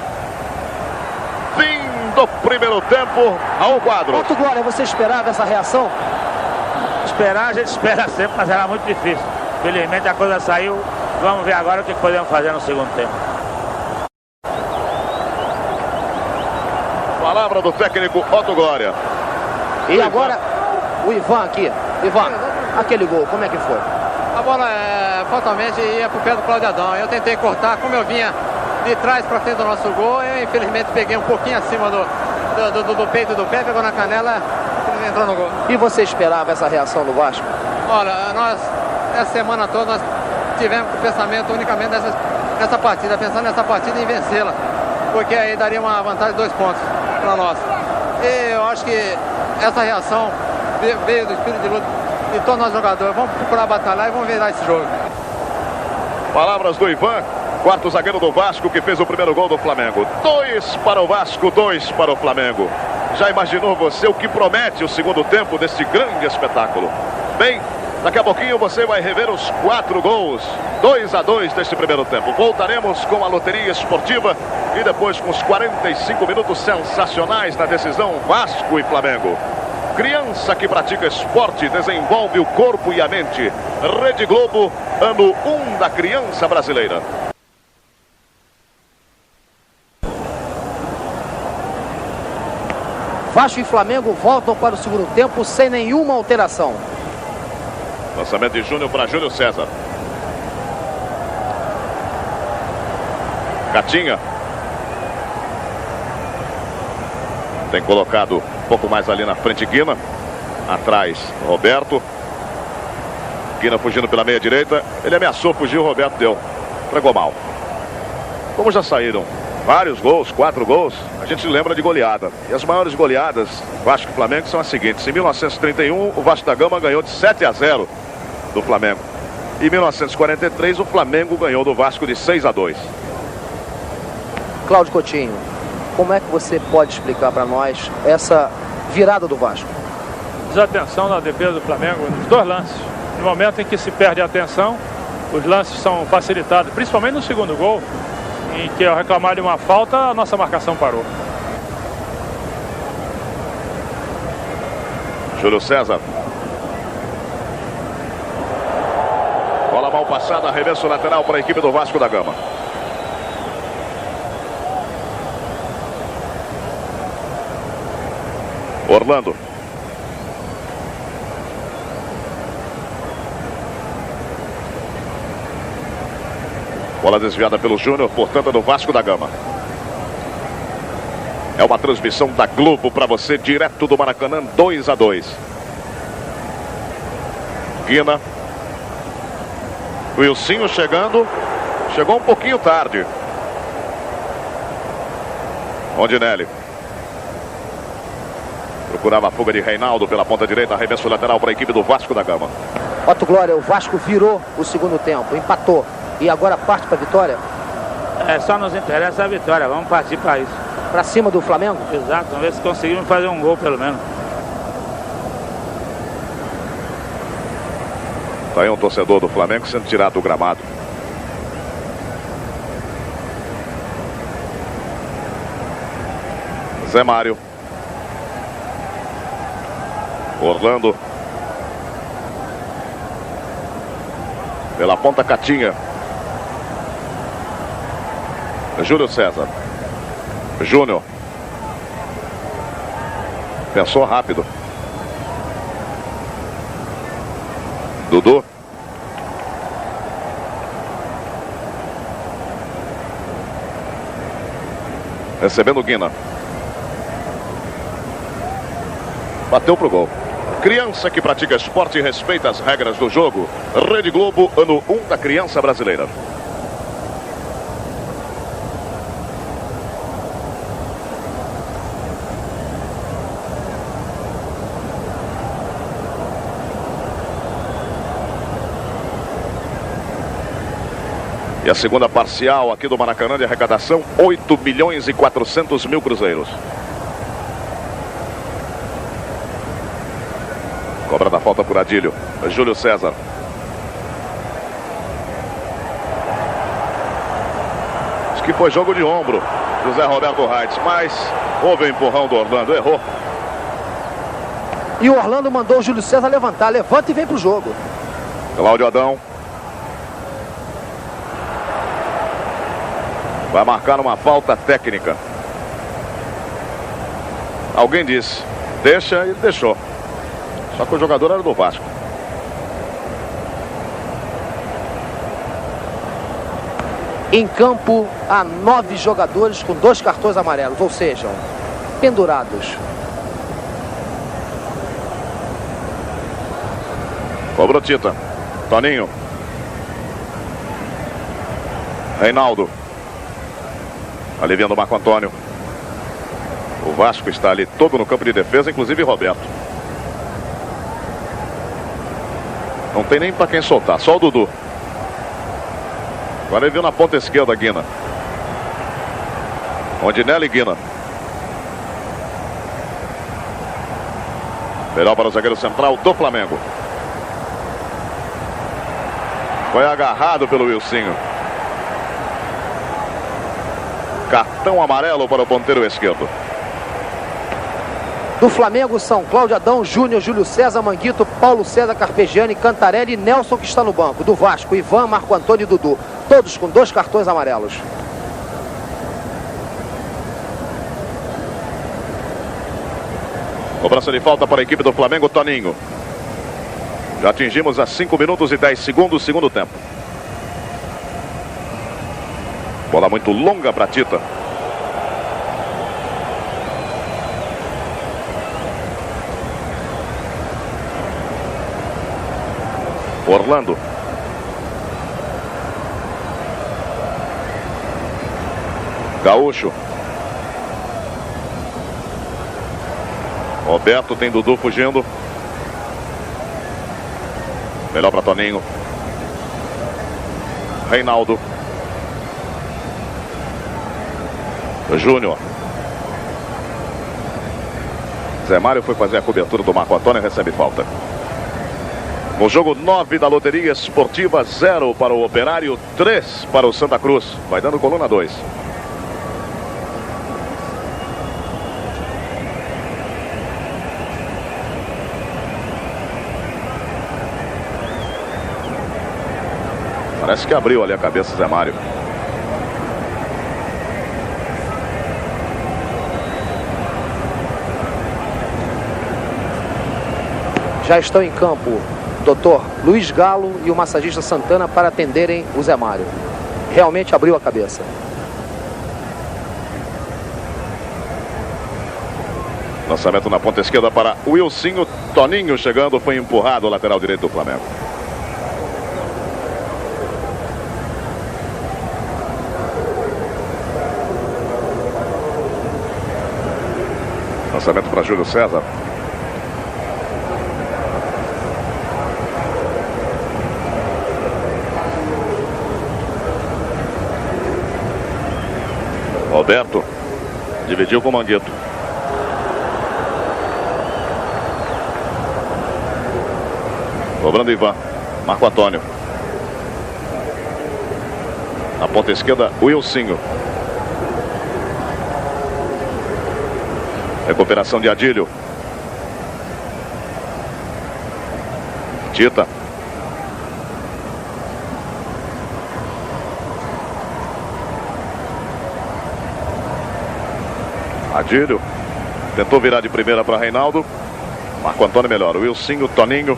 Fim do primeiro tempo ao quadro. Otto Glória, você esperava essa reação? esperar, a gente espera sempre, mas era muito difícil. Felizmente a coisa saiu. Vamos ver agora o que podemos fazer no segundo tempo. Palavra do técnico Otto Glória. E agora o Ivan aqui. Ivan, aquele gol, como é que foi? A bola fatalmente ia pro pé do Cláudio Adão. Eu tentei cortar, como eu vinha de trás para frente do nosso gol, eu infelizmente peguei um pouquinho acima do peito do pé, pegou na canela e entrou no gol. E você esperava essa reação do Vasco? Olha, nós, essa semana toda, nós tivemos o pensamento unicamente nessa partida, pensando nessa partida e em vencê-la, porque aí daria uma vantagem de 2 pontos para nós. E eu acho que essa reação veio do espírito de luta de todos nós jogadores. Vamos procurar batalhar e vamos virar esse jogo. Palavras do Ivan, quarto zagueiro do Vasco, que fez o primeiro gol do Flamengo. 2 para o Vasco, 2 para o Flamengo. Já imaginou você o que promete o segundo tempo deste grande espetáculo? Bem, daqui a pouquinho você vai rever os 4 gols, 2-2 deste primeiro tempo. Voltaremos com a loteria esportiva e depois com os 45 minutos sensacionais na decisão Vasco e Flamengo. Criança que pratica esporte desenvolve o corpo e a mente. Rede Globo, ano 1 da criança brasileira. Vasco e Flamengo voltam para o segundo tempo sem nenhuma alteração. Lançamento de Júnior para Júlio César. Catinha. Tem colocado um pouco mais ali na frente Guina. Atrás Roberto. Guina fugindo pela meia direita. Ele ameaçou fugir, o Roberto deu. Entregou mal. Como já saíram vários gols, 4 gols, a gente lembra de goleada. E as maiores goleadas Vasco e Flamengo são as seguintes. Em 1931 o Vasco da Gama ganhou de 7-0 do Flamengo. Em 1943 o Flamengo ganhou do Vasco de 6-2. Cláudio Coutinho, como é que você pode explicar para nós essa virada do Vasco? Desatenção na defesa do Flamengo nos 2 lances. No momento em que se perde a atenção, os lances são facilitados, principalmente no segundo gol, em que ao reclamar de uma falta, a nossa marcação parou. Júlio César. Bola mal passada, arremesso lateral para a equipe do Vasco da Gama. Orlando. Bola desviada pelo Júnior, portanto, do Vasco da Gama. É uma transmissão da Globo para você, direto do Maracanã, 2-2. Guina. Wilsinho chegando. Chegou um pouquinho tarde. Rondinelli. Procurava a fuga de Reinaldo pela ponta direita. Arremesso lateral para a equipe do Vasco da Gama. Otto Glória, o Vasco virou o segundo tempo, empatou. E agora parte para a vitória? Só nos interessa a vitória. Vamos partir para isso. Para cima do Flamengo? Exato, vamos ver se conseguimos fazer um gol pelo menos. Está aí um torcedor do Flamengo sendo tirado do gramado. Zé Mário. Orlando. Pela ponta Catinha. Júlio César. Júnior. Pensou rápido. Dudu. Recebendo Guina. Bateu pro gol. Criança que pratica esporte e respeita as regras do jogo. Rede Globo, ano 1 da criança brasileira. E a segunda parcial aqui do Maracanã de arrecadação, 8.400.000 cruzeiros. Cobra da falta por Adílio. Júlio César. Acho que foi jogo de ombro do Zé Roberto Reitz, mas houve um empurrão do Orlando, errou. E o Orlando mandou o Júlio César levantar. Levanta e vem pro jogo. Cláudio Adão. Vai marcar uma falta técnica. Alguém disse, deixa, ele deixou. Só que o jogador era do Vasco. Em campo, há 9 jogadores com 2 cartões amarelos, ou seja, pendurados. Cobrou Tita. Toninho. Reinaldo. Aliviando o Marco Antônio. O Vasco está ali todo no campo de defesa, inclusive Roberto. Não tem nem para quem soltar, só o Dudu. Agora ele viu na ponta esquerda, Guina. Rondinelli e Guina. Melhor para o zagueiro central do Flamengo. Foi agarrado pelo Wilsinho. Cartão amarelo para o ponteiro esquerdo. Do Flamengo são Cláudio Adão, Júnior, Júlio César, Manguito, Paulo César, Carpegiani, Cantarelli e Nelson, que está no banco. Do Vasco, Ivan, Marco Antônio e Dudu. Todos com 2 cartões amarelos. Cobrança de falta para a equipe do Flamengo, Toninho. Já atingimos a 5 minutos e 10 segundos, segundo tempo. Bola muito longa para Tita. Orlando. Gaúcho. Roberto, tem Dudu fugindo. Melhor para Toninho. Reinaldo. Júnior. Zé Mário foi fazer a cobertura do Marco Antônio e recebe falta. No jogo 9 da loteria esportiva, 0 para o Operário, 3 para o Santa Cruz. Vai dando coluna 2. Parece que abriu ali a cabeça Zé Mário. Já estão em campo Dr. Luiz Galo e o massagista Santana para atenderem o Zé Mário. Realmente abriu a cabeça. Lançamento na ponta esquerda para Wilsinho. Toninho chegando, foi empurrado ao lateral direito do Flamengo. Lançamento para Júlio César. Roberto dividiu com o Manguito. Cobrando Ivan. Marco Antônio. Na ponta esquerda, Wilsinho. Recuperação de Adílio. Tita. Adílio. Tentou virar de primeira para Reinaldo. Marco Antônio melhor. Wilsinho, Toninho.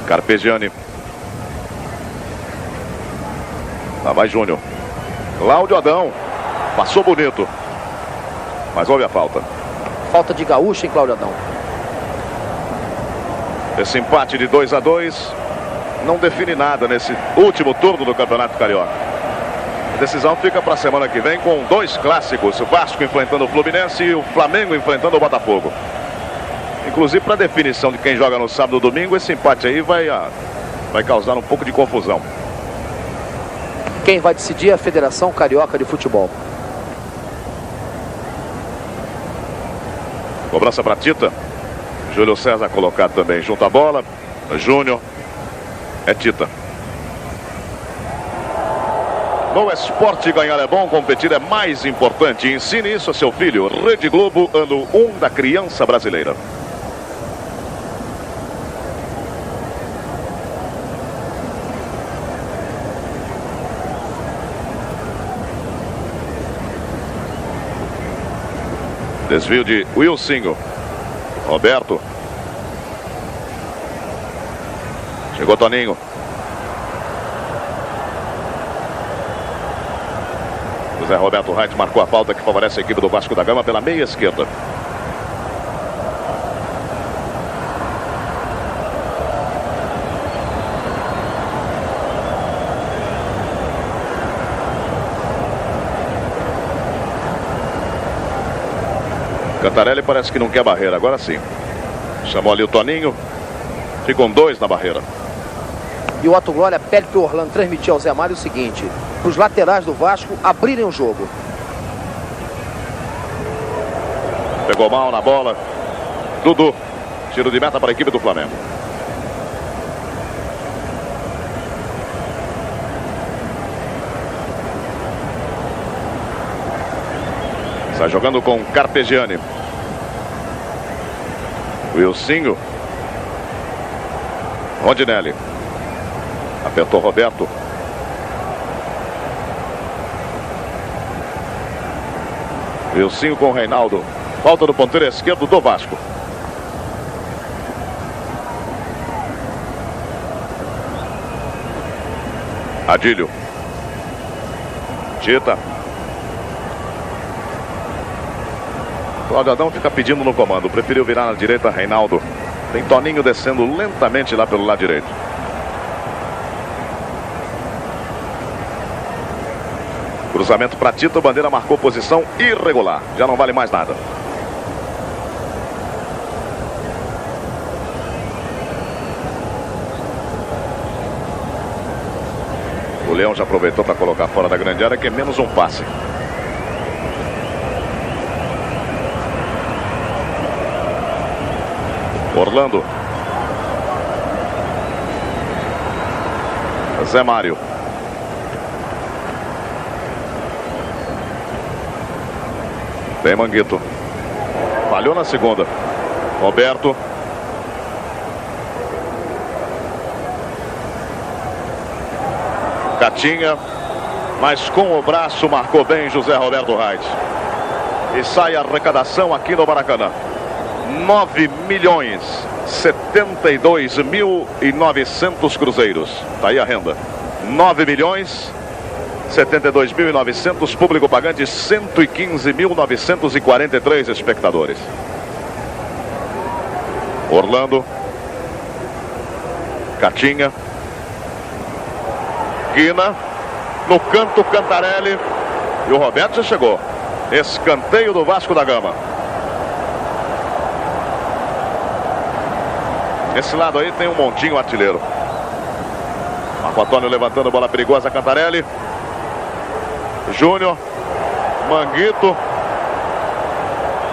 Carpegiani. Lá vai Júnior. Cláudio Adão. Passou bonito. Mas houve a falta. Falta de Gaúcho em Cláudio Adão. Esse empate de 2-2 não define nada nesse último turno do Campeonato Carioca. A decisão fica para a semana que vem com 2 clássicos. O Vasco enfrentando o Fluminense e o Flamengo enfrentando o Botafogo. Inclusive para a definição de quem joga no sábado e domingo, esse empate aí vai causar um pouco de confusão. Quem vai decidir é a Federação Carioca de Futebol. Cobrança para Tita. Júlio César colocado também junto à bola. Júnior. É Tita. No esporte, ganhar é bom, competir é mais importante. Ensine isso a seu filho. Rede Globo, ano 1 da criança brasileira. Desvio de Wilson. Roberto. Chegou Toninho. José Roberto Reit marcou a falta que favorece a equipe do Vasco da Gama pela meia esquerda. Cantarelli parece que não quer barreira, agora sim. Chamou ali o Toninho. Ficam 2 na barreira. E o Otto Glória pede para o Orlando transmitir ao Zé Mário o seguinte: para os laterais do Vasco abrirem o jogo. Pegou mal na bola. Dudu. Tiro de meta para a equipe do Flamengo. Está jogando com Carpegiani. Wilson. Rondinelli. Apertou Roberto. Wilson com Reinaldo. Falta do ponteiro esquerdo do Vasco. Adílio. Tita. Cláudio Adão fica pedindo no comando. Preferiu virar na direita, Reinaldo. Tem Toninho descendo lentamente lá pelo lado direito. Cruzamento para Tito. Bandeira marcou posição irregular. Já não vale mais nada. O Leão já aproveitou para colocar fora da grande área, que é menos um passe. Orlando. Zé Mário. Tem Manguito. Falhou na segunda. Roberto. Catinha. Mas com o braço marcou bem José Roberto Reit. E sai a arrecadação aqui no Maracanã. 9.072.900 cruzeiros. Tá aí a renda. 9.072.900, público pagante 115.943 espectadores. Orlando. Catinha. Guina. No canto, Cantarelli. E o Roberto já chegou. Escanteio do Vasco da Gama. Esse lado aí tem um montinho artilheiro. Marco Antônio levantando, bola perigosa, Cantarelli. Júnior. Manguito.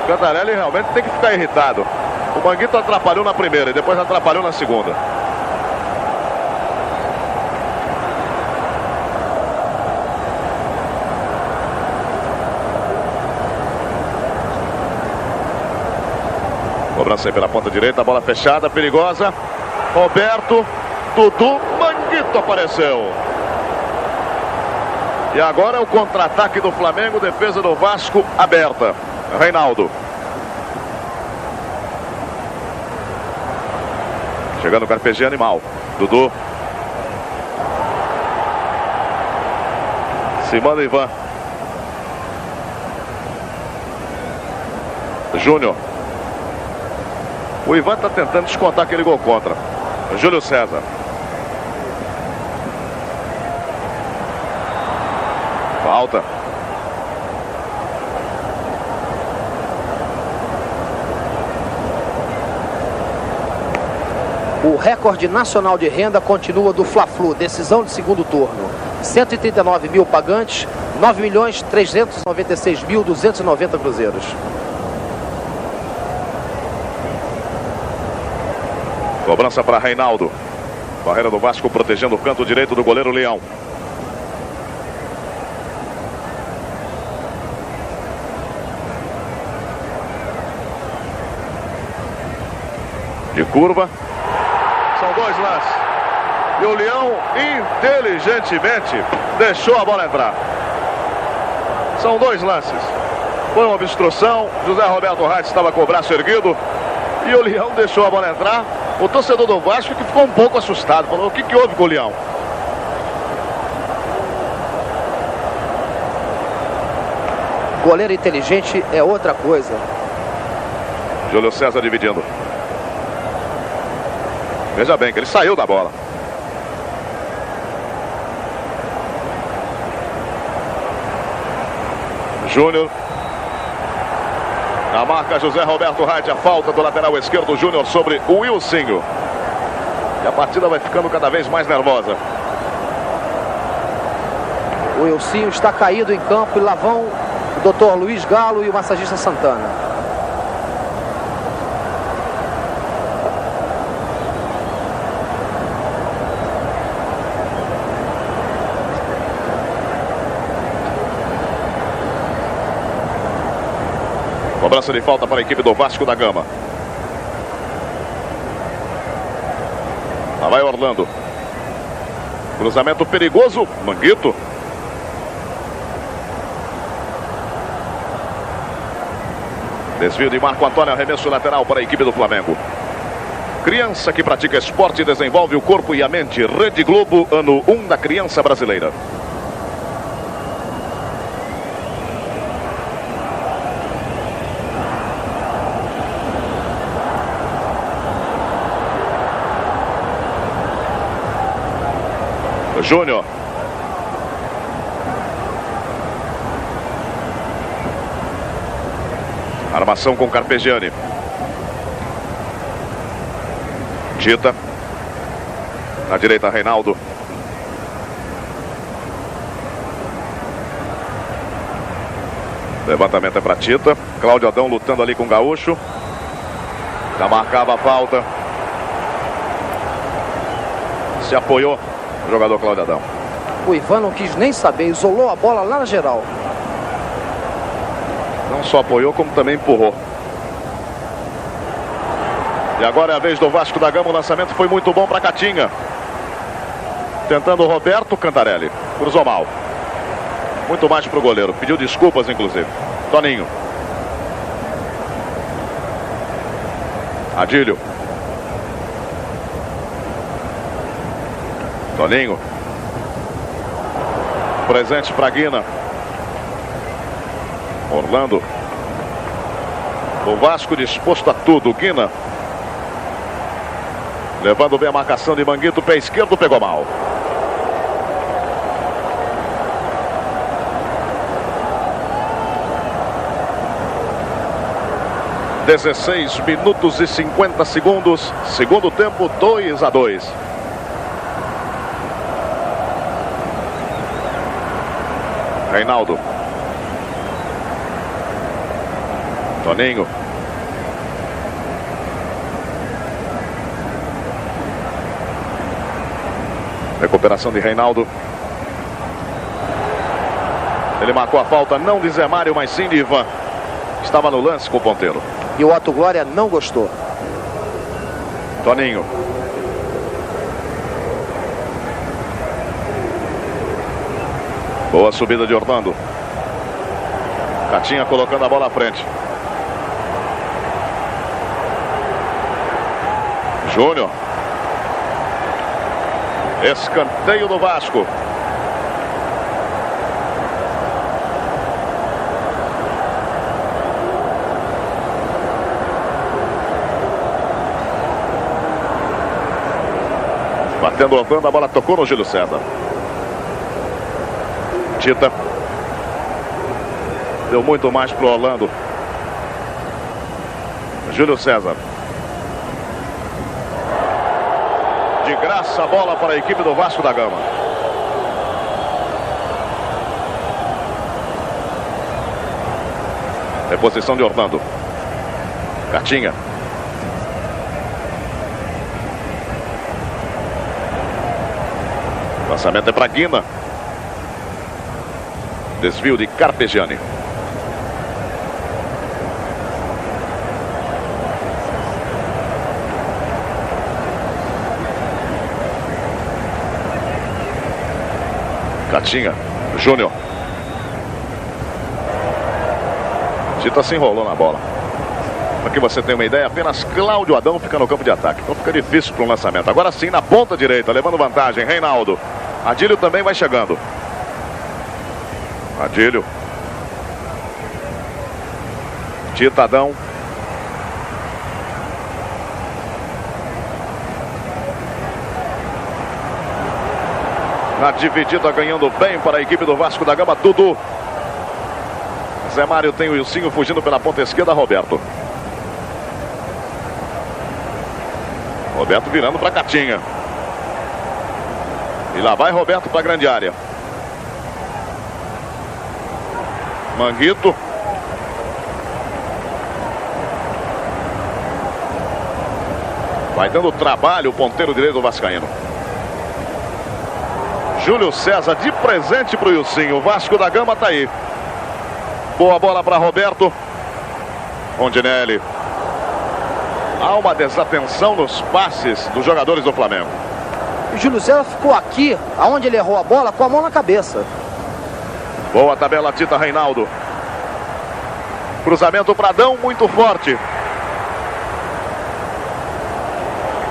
Cantarelli realmente tem que ficar irritado. O Manguito atrapalhou na primeira e depois atrapalhou na segunda. Cobrança aí pela ponta direita, bola fechada, perigosa. Roberto, Dudu, Manguito apareceu. E agora é o contra-ataque do Flamengo, defesa do Vasco aberta. Reinaldo. Chegando o Carpegiani mal. Dudu. Se manda Ivan. Júnior. O Ivan está tentando descontar aquele gol contra. Júlio César. Falta. O recorde nacional de renda continua do Fla-Flu, decisão de segundo turno. 139 mil pagantes, 9.396.290 cruzeiros. Cobrança para Reinaldo. Barreira do Vasco protegendo o canto direito do goleiro Leão. De curva. São dois lances. E o Leão inteligentemente deixou a bola entrar. São dois lances. Foi uma obstrução. José Roberto Reis estava com o braço erguido e o Leão deixou a bola entrar. O torcedor do Vasco que ficou um pouco assustado. Falou, o que houve com o Leão? Goleiro inteligente é outra coisa. Júlio César dividindo. Veja bem que ele saiu da bola. Júnior. Na marca José Roberto Reis, a falta do lateral esquerdo Júnior sobre o Wilsinho. E a partida vai ficando cada vez mais nervosa. O Wilsinho está caído em campo e lá vão o Dr. Luiz Galo e o massagista Santana. Cobrança de falta para a equipe do Vasco da Gama. Lá vai Orlando. Cruzamento perigoso. Manguito. Desvio de Marco Antônio. Arremesso lateral para a equipe do Flamengo. Criança que pratica esporte e desenvolve o corpo e a mente. Rede Globo, ano 1 da criança brasileira. Júnior. Armação com Carpegiani. Tita. Na direita, Reinaldo. Levantamento é para Tita. Cláudio Adão lutando ali com o Gaúcho. Já marcava a falta. Se apoiou o jogador Cláudio Adão. O Ivan não quis nem saber, isolou a bola lá na geral. Não só apoiou, como também empurrou. E agora é a vez do Vasco da Gama. O lançamento foi muito bom para Catinha. Tentando o Roberto Cantarelli. Cruzou mal. Muito mais para o goleiro. Pediu desculpas, inclusive. Toninho. Adílio. Toninho. Presente para Guina. Orlando. O Vasco disposto a tudo. Guina. Levando bem a marcação de Manguito. Pé esquerdo, pegou mal. (16 minutos e 50 segundos). Segundo tempo, 2-2. Reinaldo. Toninho. Recuperação de Reinaldo. Ele marcou a falta, não de Zé Mário, mas sim de Ivan. Estava no lance com o ponteiro. E o Otto Glória não gostou. Toninho. Boa subida de Orlando. Catinha colocando a bola à frente. Júnior. Escanteio do Vasco. Batendo Orlando, a bola tocou no Júlio César. Tita. Deu muito mais para o Orlando. Júlio César. De graça a bola para a equipe do Vasco da Gama. Reposição de Orlando. Catinha. Lançamento é para Guina. Desvio de Carpegiani. Catinha. Júnior. Tita se enrolou na bola. Para que você tenha uma ideia, apenas Cláudio Adão fica no campo de ataque. Então fica difícil para um lançamento. Agora sim, na ponta direita, levando vantagem, Reinaldo. Adílio também vai chegando. Adílio. Tita, Adão. Na dividida, ganhando bem para a equipe do Vasco da Gama, Dudu. Zé Mário tem o Wilsinho fugindo pela ponta esquerda, Roberto. Roberto virando para Catinha. E lá vai Roberto para a grande área. Manguito. Vai dando trabalho o ponteiro direito do vascaíno. Júlio César de presente para o Wilsinho. O Vasco da Gama está aí. Boa bola para Roberto. Rondinelli. Há uma desatenção nos passes dos jogadores do Flamengo. O Júlio César ficou aqui, aonde ele errou a bola, com a mão na cabeça. Boa tabela, Tita, Reinaldo. Cruzamento para Adão, muito forte.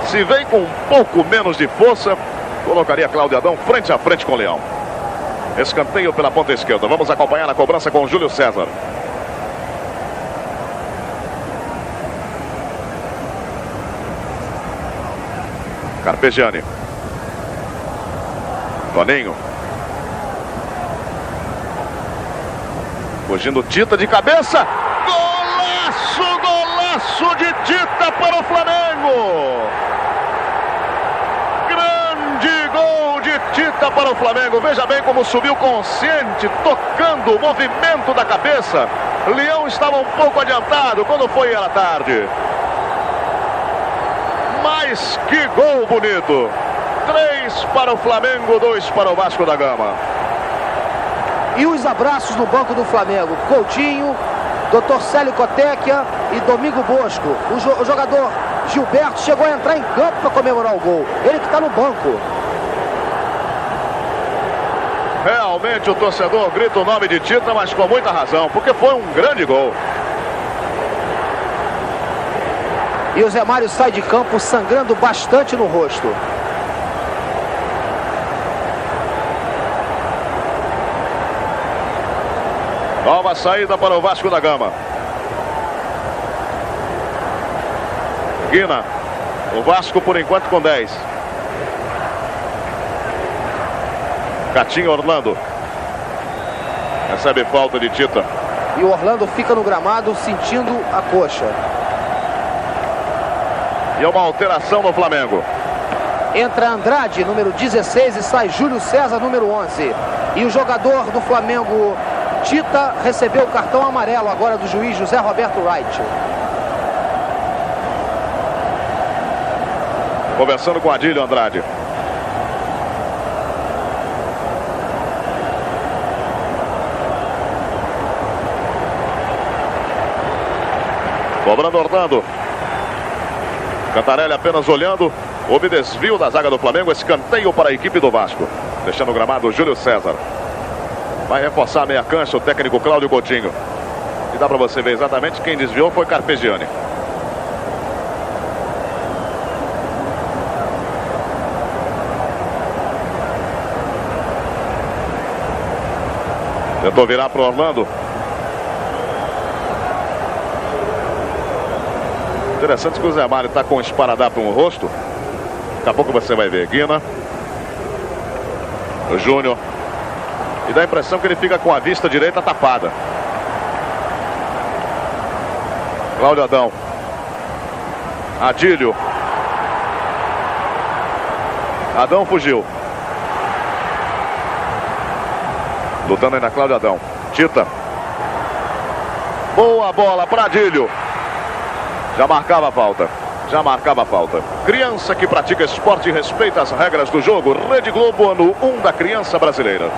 Se vem com um pouco menos de força, colocaria Cláudio Adão frente a frente com o Leão. Escanteio pela ponta esquerda. Vamos acompanhar a cobrança com o Júlio César. Carpegiani. Toninho. Fugindo Tita de cabeça. Golaço, golaço de Tita para o Flamengo. Grande gol de Tita para o Flamengo. Veja bem como subiu consciente, tocando o movimento da cabeça. Leão estava um pouco adiantado quando foi à tarde. Mas que gol bonito. 3 para o Flamengo, 2 para o Vasco da Gama. E os abraços no banco do Flamengo. Coutinho, Dr. Célio Cotecchia e Domingo Bosco. O jogador Gilberto chegou a entrar em campo para comemorar o gol. Ele que está no banco. Realmente o torcedor grita o nome de Tita, mas com muita razão, porque foi um grande gol. E o Zé Mário sai de campo sangrando bastante no rosto. Nova saída para o Vasco da Gama. Guina. O Vasco por enquanto com 10. Catinho, Orlando. Recebe falta de Tita. E o Orlando fica no gramado sentindo a coxa. E é uma alteração no Flamengo. Entra Andrade, número 16, e sai Júlio César, número 11. E o jogador do Flamengo, Tita, recebeu o cartão amarelo agora do juiz José Roberto Wright. Conversando com Adílio, Andrade. Cobrando Orlando. Cantarelli apenas olhando. Houve desvio da zaga do Flamengo. Escanteio para a equipe do Vasco. Deixando o gramado Júlio César. Vai reforçar a meia cancha o técnico Cláudio Coutinho. E dá para você ver exatamente quem desviou foi Carpegiani. Tentou virar para o Orlando. Interessante que o Zé Mário está com um esparadrapo no rosto. Daqui a pouco você vai ver. Guina. O Júnior. E dá a impressão que ele fica com a vista direita tapada. Cláudio Adão. Adílio. Adão fugiu. Lutando ainda Cláudio Adão. Tita. Boa bola para Adílio. Já marcava a falta. Já marcava a falta. Criança que pratica esporte e respeita as regras do jogo. Rede Globo, ano 1 da criança brasileira.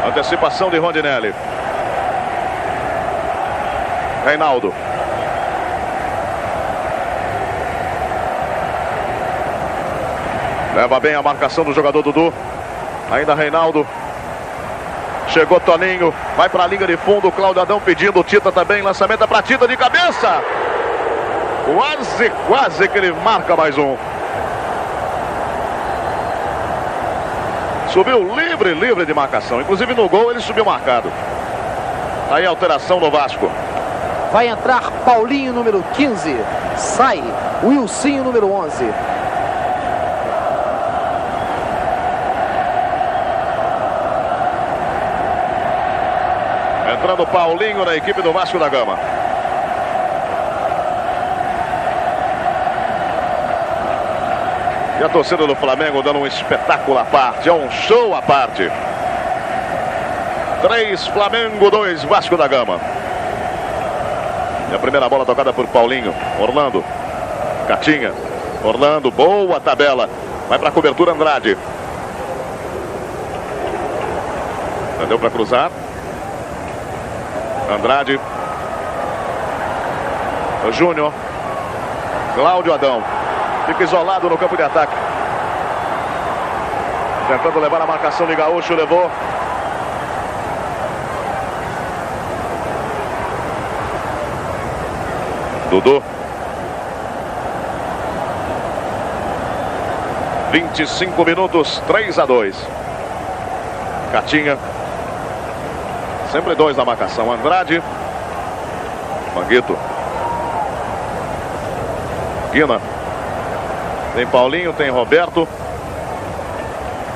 Antecipação de Rondinelli. Reinaldo. Leva bem a marcação do jogador Dudu. Ainda Reinaldo. Chegou Toninho. Vai para a linha de fundo. Cláudio Adão pedindo. Tita também. Lançamento para Tita de cabeça. Quase que ele marca mais um. Subiu livre de marcação. Inclusive no gol ele subiu marcado. Aí a alteração no Vasco. Vai entrar Paulinho, número 15. Sai Wilsinho, número 11. Entrando Paulinho na equipe do Vasco da Gama. E a torcida do Flamengo dando um espetáculo à parte. É um show à parte. 3 Flamengo, 2 Vasco da Gama. E a primeira bola tocada por Paulinho. Orlando. Catinha. Orlando, boa tabela. Vai para a cobertura Andrade. Já deu para cruzar. Andrade. O Júnior. Cláudio Adão. Fica isolado no campo de ataque. Tentando levar a marcação de Gaúcho. Levou. Dudu. 25 minutos, 3-2. Catinha. Sempre 2 na marcação. Andrade. Manguito. Guina. Tem Paulinho, tem Roberto.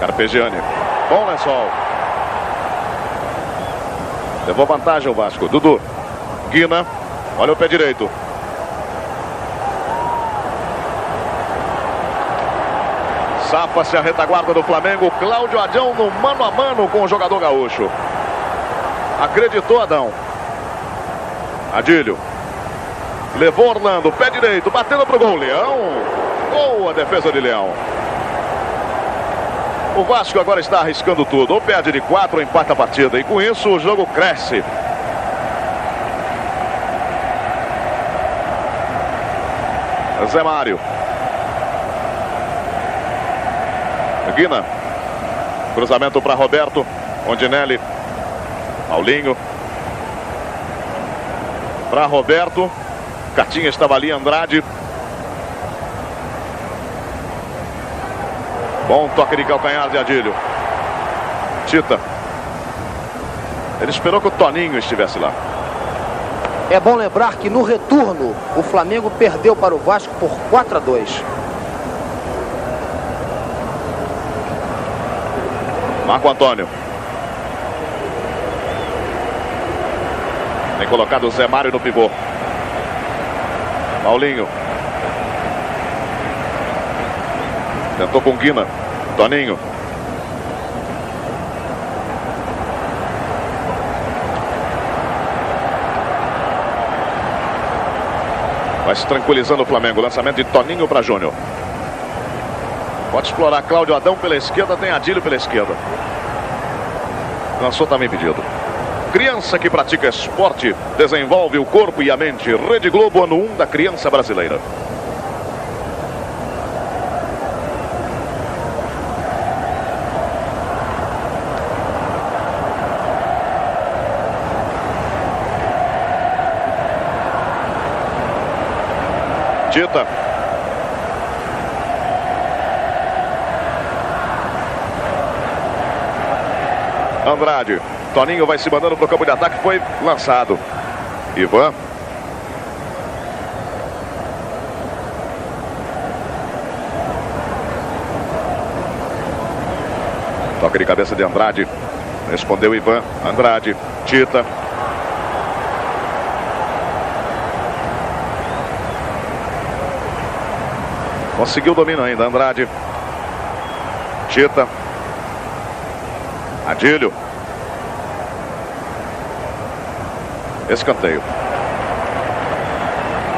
Carpegiani. Bom lençol. Levou vantagem o Vasco. Dudu. Guina. Olha o pé direito. Safa-se a retaguarda do Flamengo. Cláudio Adão no mano a mano com o jogador gaúcho. Acreditou Adão. Adílio. Levou Orlando, pé direito, batendo pro gol. Leão. Boa defesa de Leão. O Vasco agora está arriscando tudo. Ou perde de 4 ou empata a partida. E com isso o jogo cresce. Zé Mário. Guina. Cruzamento para Roberto. Ondinelli. Paulinho. Para Roberto. Catinha estava ali. Andrade. Bom toque de calcanhar de Adílio. Tita. Ele esperou que o Toninho estivesse lá. É bom lembrar que no retorno o Flamengo perdeu para o Vasco por 4-2. Marco Antônio. Tem colocado o Zé Mário no pivô. Paulinho. Tentou com Guina. Toninho. Vai se tranquilizando o Flamengo. Lançamento de Toninho para Júnior. Pode explorar Cláudio Adão pela esquerda. Tem Adílio pela esquerda. Lançou também pedido. Criança que pratica esporte desenvolve o corpo e a mente. Rede Globo, ano 1 da criança brasileira. Tita. Andrade. Toninho vai se mandando para o campo de ataque. Foi lançado. Ivan. Toque de cabeça de Andrade. Respondeu Ivan. Andrade. Tita. Conseguiu o domínio ainda. Andrade. Tita. Adílio. Escanteio.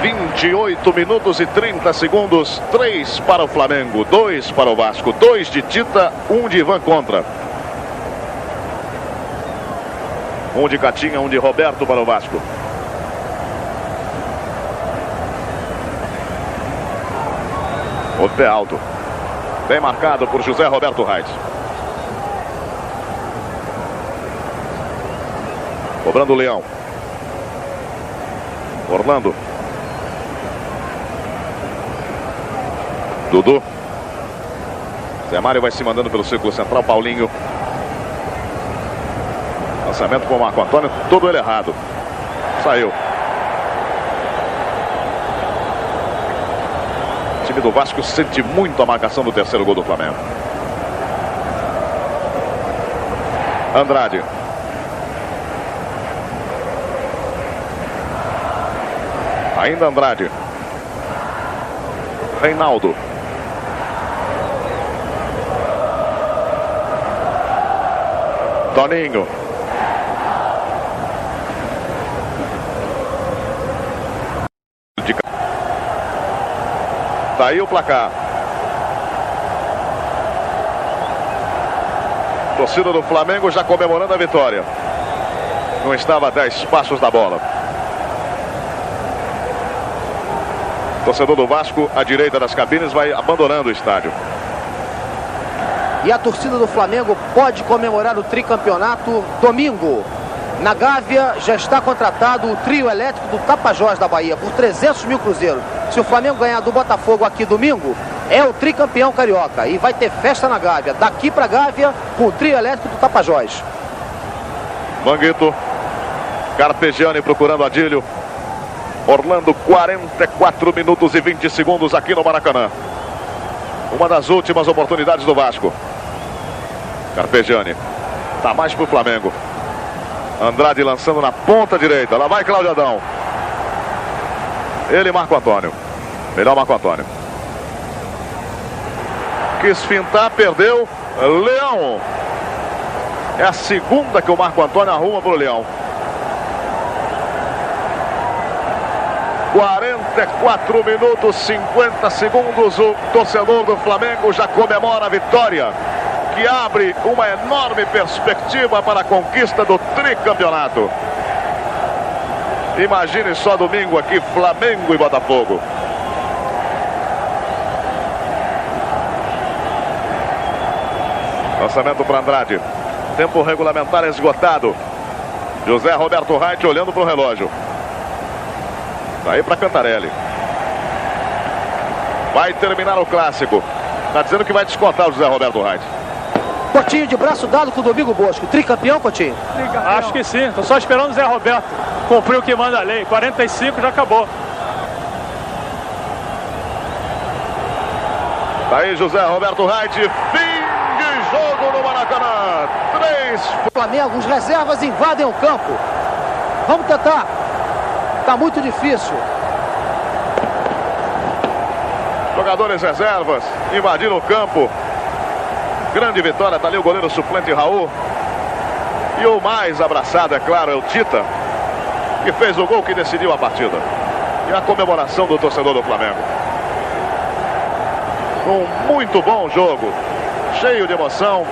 28 minutos e 30 segundos. 3 para o Flamengo, 2 para o Vasco. 2 de Tita, 1 de Ivan contra. 1 de Catinha, 1 de Roberto para o Vasco. O pé alto. Bem marcado por José Roberto Reit. Cobrando o Leão. Orlando. Dudu. Zé Mário vai se mandando pelo círculo central. Paulinho. Lançamento com o Marco Antônio. Todo ele errado. Saiu. O time do Vasco sente muito a marcação do terceiro gol do Flamengo. Andrade. Ainda Andrade. Reinaldo. Toninho. Tá aí o placar. Torcida do Flamengo já comemorando a vitória. Não estava a 10 passos da bola. Torcedor do Vasco, à direita das cabines, vai abandonando o estádio. E a torcida do Flamengo pode comemorar o tricampeonato domingo. Na Gávea já está contratado o trio elétrico do Tapajós da Bahia por 300 mil cruzeiros. Se o Flamengo ganhar do Botafogo aqui domingo, é o tricampeão carioca. E vai ter festa na Gávea. Daqui para Gávea com o trio elétrico do Tapajós. Manguito. Carpegiani procurando Adílio. Orlando, 44 minutos e 20 segundos aqui no Maracanã. Uma das últimas oportunidades do Vasco. Carpegiani. Tá mais pro Flamengo. Andrade lançando na ponta direita. Lá vai Cláudio Adão. Ele e Marco Antônio. Melhor Marco Antônio. Quis fintar, perdeu. Leão. É a segunda que o Marco Antônio arruma pro Leão. 44 minutos, 50 segundos. O torcedor do Flamengo já comemora a vitória, que abre uma enorme perspectiva para a conquista do tricampeonato. Imagine só domingo aqui, Flamengo e Botafogo. Lançamento para Andrade. Tempo regulamentar esgotado. José Roberto Reit olhando para o relógio. Aí para Cantarelli. Vai terminar o clássico. Está dizendo que vai descontar o José Roberto Reit. Coutinho de braço dado com o Domingo Bosco. Tricampeão, Coutinho? Tricampeão. Acho que sim. Estou só esperando o Zé Roberto cumprir o que manda a lei. 45 já acabou. Tá aí José Roberto Reit. Fim de jogo no Maracanã. 3. Flamengo, os reservas invadem o campo. Vamos tentar. Tá muito difícil. Jogadores reservas invadindo o campo. Grande vitória, tá ali o goleiro suplente Raul. E o mais abraçado, é claro, é o Tita, que fez o gol que decidiu a partida. E a comemoração do torcedor do Flamengo. Um muito bom jogo, cheio de emoção.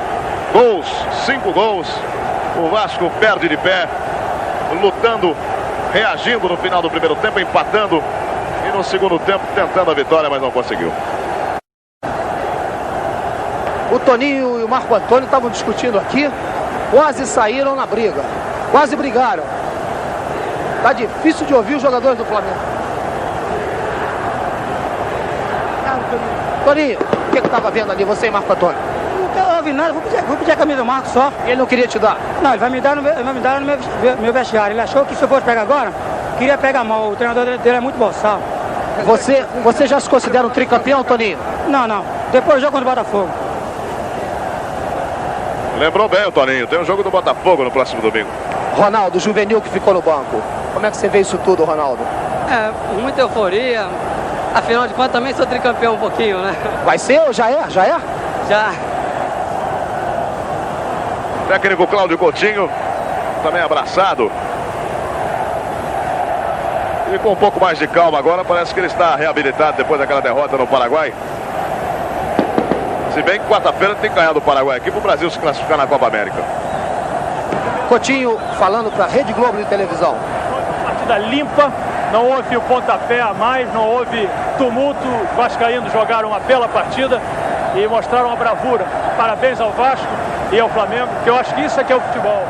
Gols, 5 gols. O Vasco perde de pé, lutando, reagindo no final do primeiro tempo, empatando. E no segundo tempo tentando a vitória, mas não conseguiu. O Toninho e o Marco Antônio estavam discutindo aqui. Quase saíram na briga. Quase brigaram. Tá difícil de ouvir os jogadores do Flamengo. Toninho, o que estava vendo ali, você e Marco Antônio? Não ouvi nada, vou pedir a camisa do Marco só. Ele não queria te dar? Não, ele vai me dar no meu vestiário. Ele achou que se eu fosse pegar agora, queria pegar mal. O treinador dele é muito boçal. Você já se considera um tricampeão, Toninho? Não. Depois do jogo contra o Botafogo. Lembrou bem o Toninho, tem um jogo do Botafogo no próximo domingo. Ronaldo, juvenil que ficou no banco. Como é que você vê isso tudo, Ronaldo? Muita euforia. Afinal de contas, também sou tricampeão um pouquinho, né? Vai ser ou já é? Já é? Já. Técnico Cláudio Coutinho, também abraçado. E com um pouco mais de calma agora, parece que ele está reabilitado depois daquela derrota no Paraguai. Se bem que quarta-feira tem que ganhar do Paraguai aqui para o Brasil se classificar na Copa América. Coutinho falando para a Rede Globo de televisão. Partida limpa, não houve o pontapé a mais, não houve tumulto. Os vascaínos jogaram uma bela partida e mostraram uma bravura. Parabéns ao Vasco e ao Flamengo, que eu acho que isso é que é o futebol.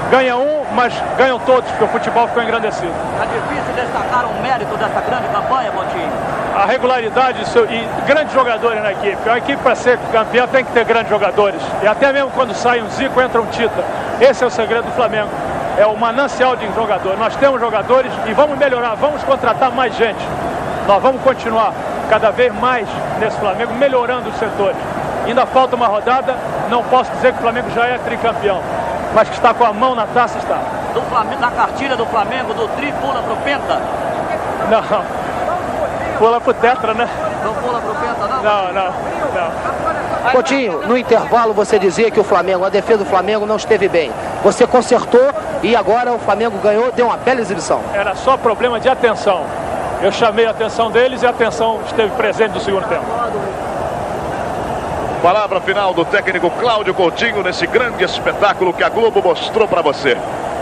Ganha um, mas ganham todos, porque o futebol ficou engrandecido. É difícil destacar o mérito dessa grande campanha, Montinho? A regularidade e grandes jogadores na equipe. A equipe, para ser campeã, tem que ter grandes jogadores. E até mesmo quando sai um Zico, entra um Tita. Esse é o segredo do Flamengo. É o manancial de jogadores. Nós temos jogadores e vamos melhorar, vamos contratar mais gente. Nós vamos continuar cada vez mais nesse Flamengo, melhorando os setores. Ainda falta uma rodada, não posso dizer que o Flamengo já é tricampeão, mas que está com a mão na taça, está. Do Flamengo, da cartilha do Flamengo, do tri, pula pro penta? Não, pula pro tetra, né? Não pula pro penta, não? Não. Coutinho, no intervalo você dizia que o Flamengo, a defesa do Flamengo não esteve bem. Você consertou e agora o Flamengo ganhou, deu uma bela exibição. Era só problema de atenção. Eu chamei a atenção deles e a atenção esteve presente no segundo tempo. Palavra final do técnico Cláudio Coutinho nesse grande espetáculo que a Globo mostrou para você.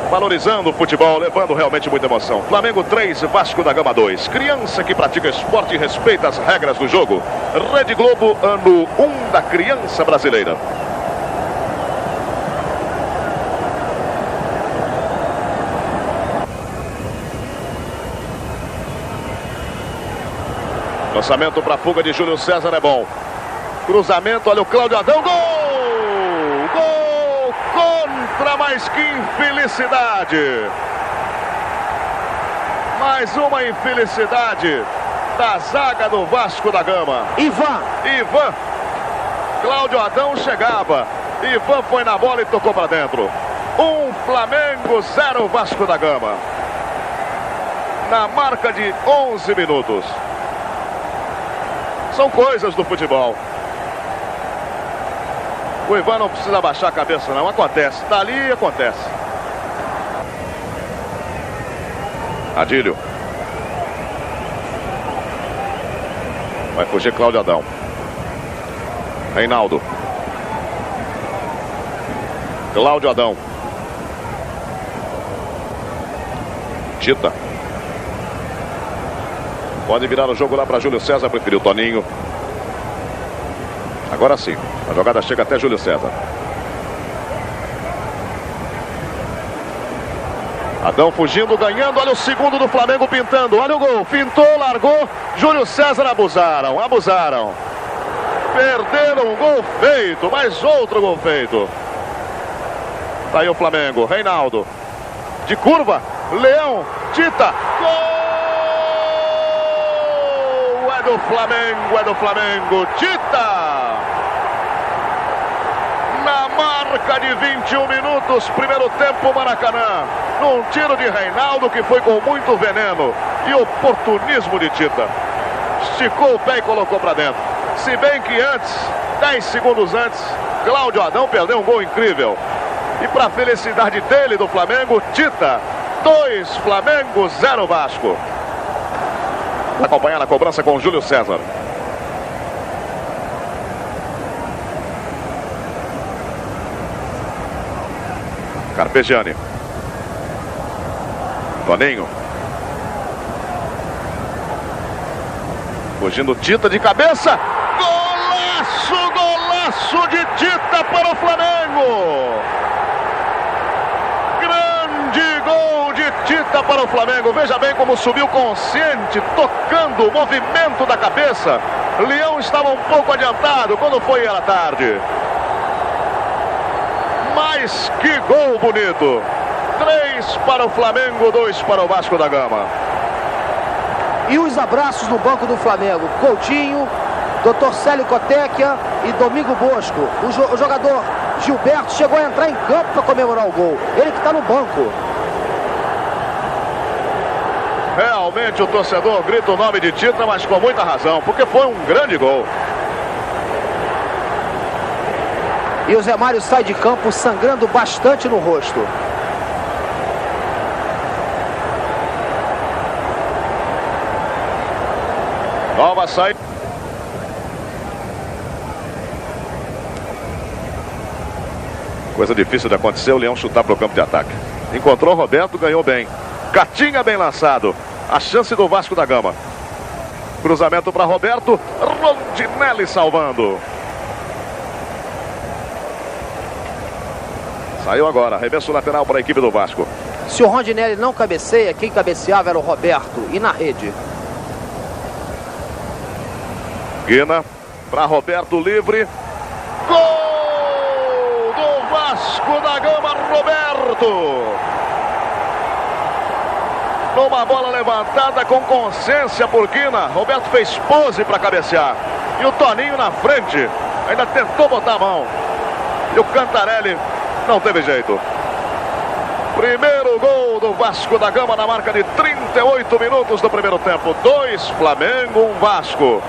Valorizando o futebol, levando realmente muita emoção. Flamengo 3, Vasco da Gama 2. Criança que pratica esporte e respeita as regras do jogo. Rede Globo, ano 1 da criança brasileira. Lançamento para a fuga de Júlio César é bom. Cruzamento, olha o Cláudio Adão. Gol! Gol contra, mas que infelicidade! Mais uma infelicidade da zaga do Vasco da Gama. Ivan. Cláudio Adão chegava. Ivan foi na bola e tocou para dentro. 1 Flamengo, 0 Vasco da Gama. Na marca de 11 minutos. São coisas do futebol. O Ivan não precisa baixar a cabeça não, acontece, dali acontece. Adílio. Vai fugir Cláudio Adão. Reinaldo. Cláudio Adão. Tita. Pode virar o jogo lá para Júlio César, preferiu Toninho. Agora sim, a jogada chega até Júlio César. Adão fugindo, ganhando, olha o segundo do Flamengo pintando, olha o gol, fintou, largou, Júlio César abusaram. Perderam um gol feito, mais outro gol feito. Tá aí o Flamengo, Reinaldo. De curva, Leão, Tita, gol! É do Flamengo, Tita! Na marca de 21 minutos, primeiro tempo, Maracanã. Num tiro de Reinaldo que foi com muito veneno e oportunismo de Tita. Esticou o pé e colocou para dentro. Se bem que antes, 10 segundos antes, Cláudio Adão perdeu um gol incrível. E para a felicidade dele, do Flamengo, Tita, 2 Flamengo, 0 Vasco. Acompanhar a cobrança com Júlio César. Carpegiani. Toninho. Fugindo Tita de cabeça. Golaço de Tita para o Flamengo. Grande gol de Tita para o Flamengo. Veja bem como subiu consciente, tocando o movimento da cabeça. Leão estava um pouco adiantado quando foi à tarde. Mas que gol bonito. 3 para o Flamengo, 2 para o Vasco da Gama. E os abraços no banco do Flamengo. Coutinho, Dr. Célio Cotecchia e Domingo Bosco. O jogador Gilberto chegou a entrar em campo para comemorar o gol. Ele que está no banco. Realmente o torcedor grita o nome de Tita, mas com muita razão, porque foi um grande gol. E o Zé Mário sai de campo sangrando bastante no rosto. Nova saída. Coisa difícil de acontecer, o Leão chutar para o campo de ataque. Encontrou o Roberto, ganhou bem. Catinha bem lançado. A chance do Vasco da Gama. Cruzamento para Roberto. Rondinelli salvando. Saiu agora, arremesso lateral para a equipe do Vasco. Se o Rondinelli não cabeceia, quem cabeceava era o Roberto. E na rede? Guina para Roberto, livre. Gol do Vasco da Gama, Roberto. Numa bola levantada com consciência por Guina, Roberto fez pose para cabecear. E o Toninho na frente, ainda tentou botar a mão. E o Cantarelli não teve jeito. Primeiro gol do Vasco da Gama na marca de 38 minutos do primeiro tempo. 2 Flamengo, 1 Vasco.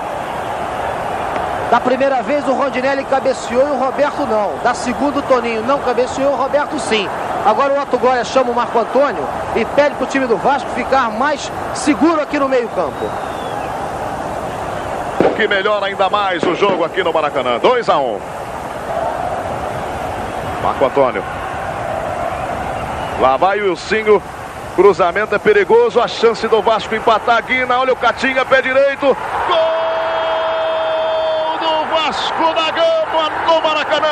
Da primeira vez o Rondinelli cabeceou e o Roberto não. Da segunda o Toninho não cabeceou e o Roberto sim. Agora o Otto Glória chama o Marco Antônio e pede para o time do Vasco ficar mais seguro aqui no meio campo. O que melhora ainda mais o jogo aqui no Maracanã. 2-1. Marco Antônio. Lá vai o Wilsinho. Cruzamento é perigoso. A chance do Vasco empatar. Guina, olha o Catinha, pé direito. Gol do Vasco da Gama no Maracanã.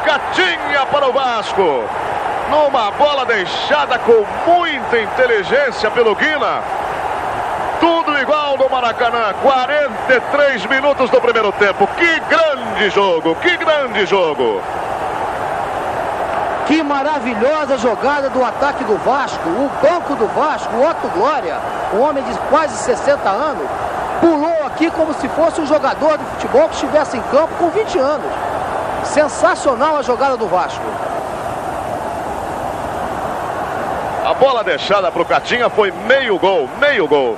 Catinha para o Vasco. Numa bola deixada com muita inteligência pelo Guina. Tudo igual no Maracanã. 43 minutos do primeiro tempo. Que grande jogo, que grande jogo. Que maravilhosa jogada do ataque do Vasco. O banco do Vasco, o Otto Glória, um homem de quase 60 anos, pulou aqui como se fosse um jogador de futebol que estivesse em campo com 20 anos. Sensacional a jogada do Vasco. A bola deixada para o Catinha foi meio gol, meio gol.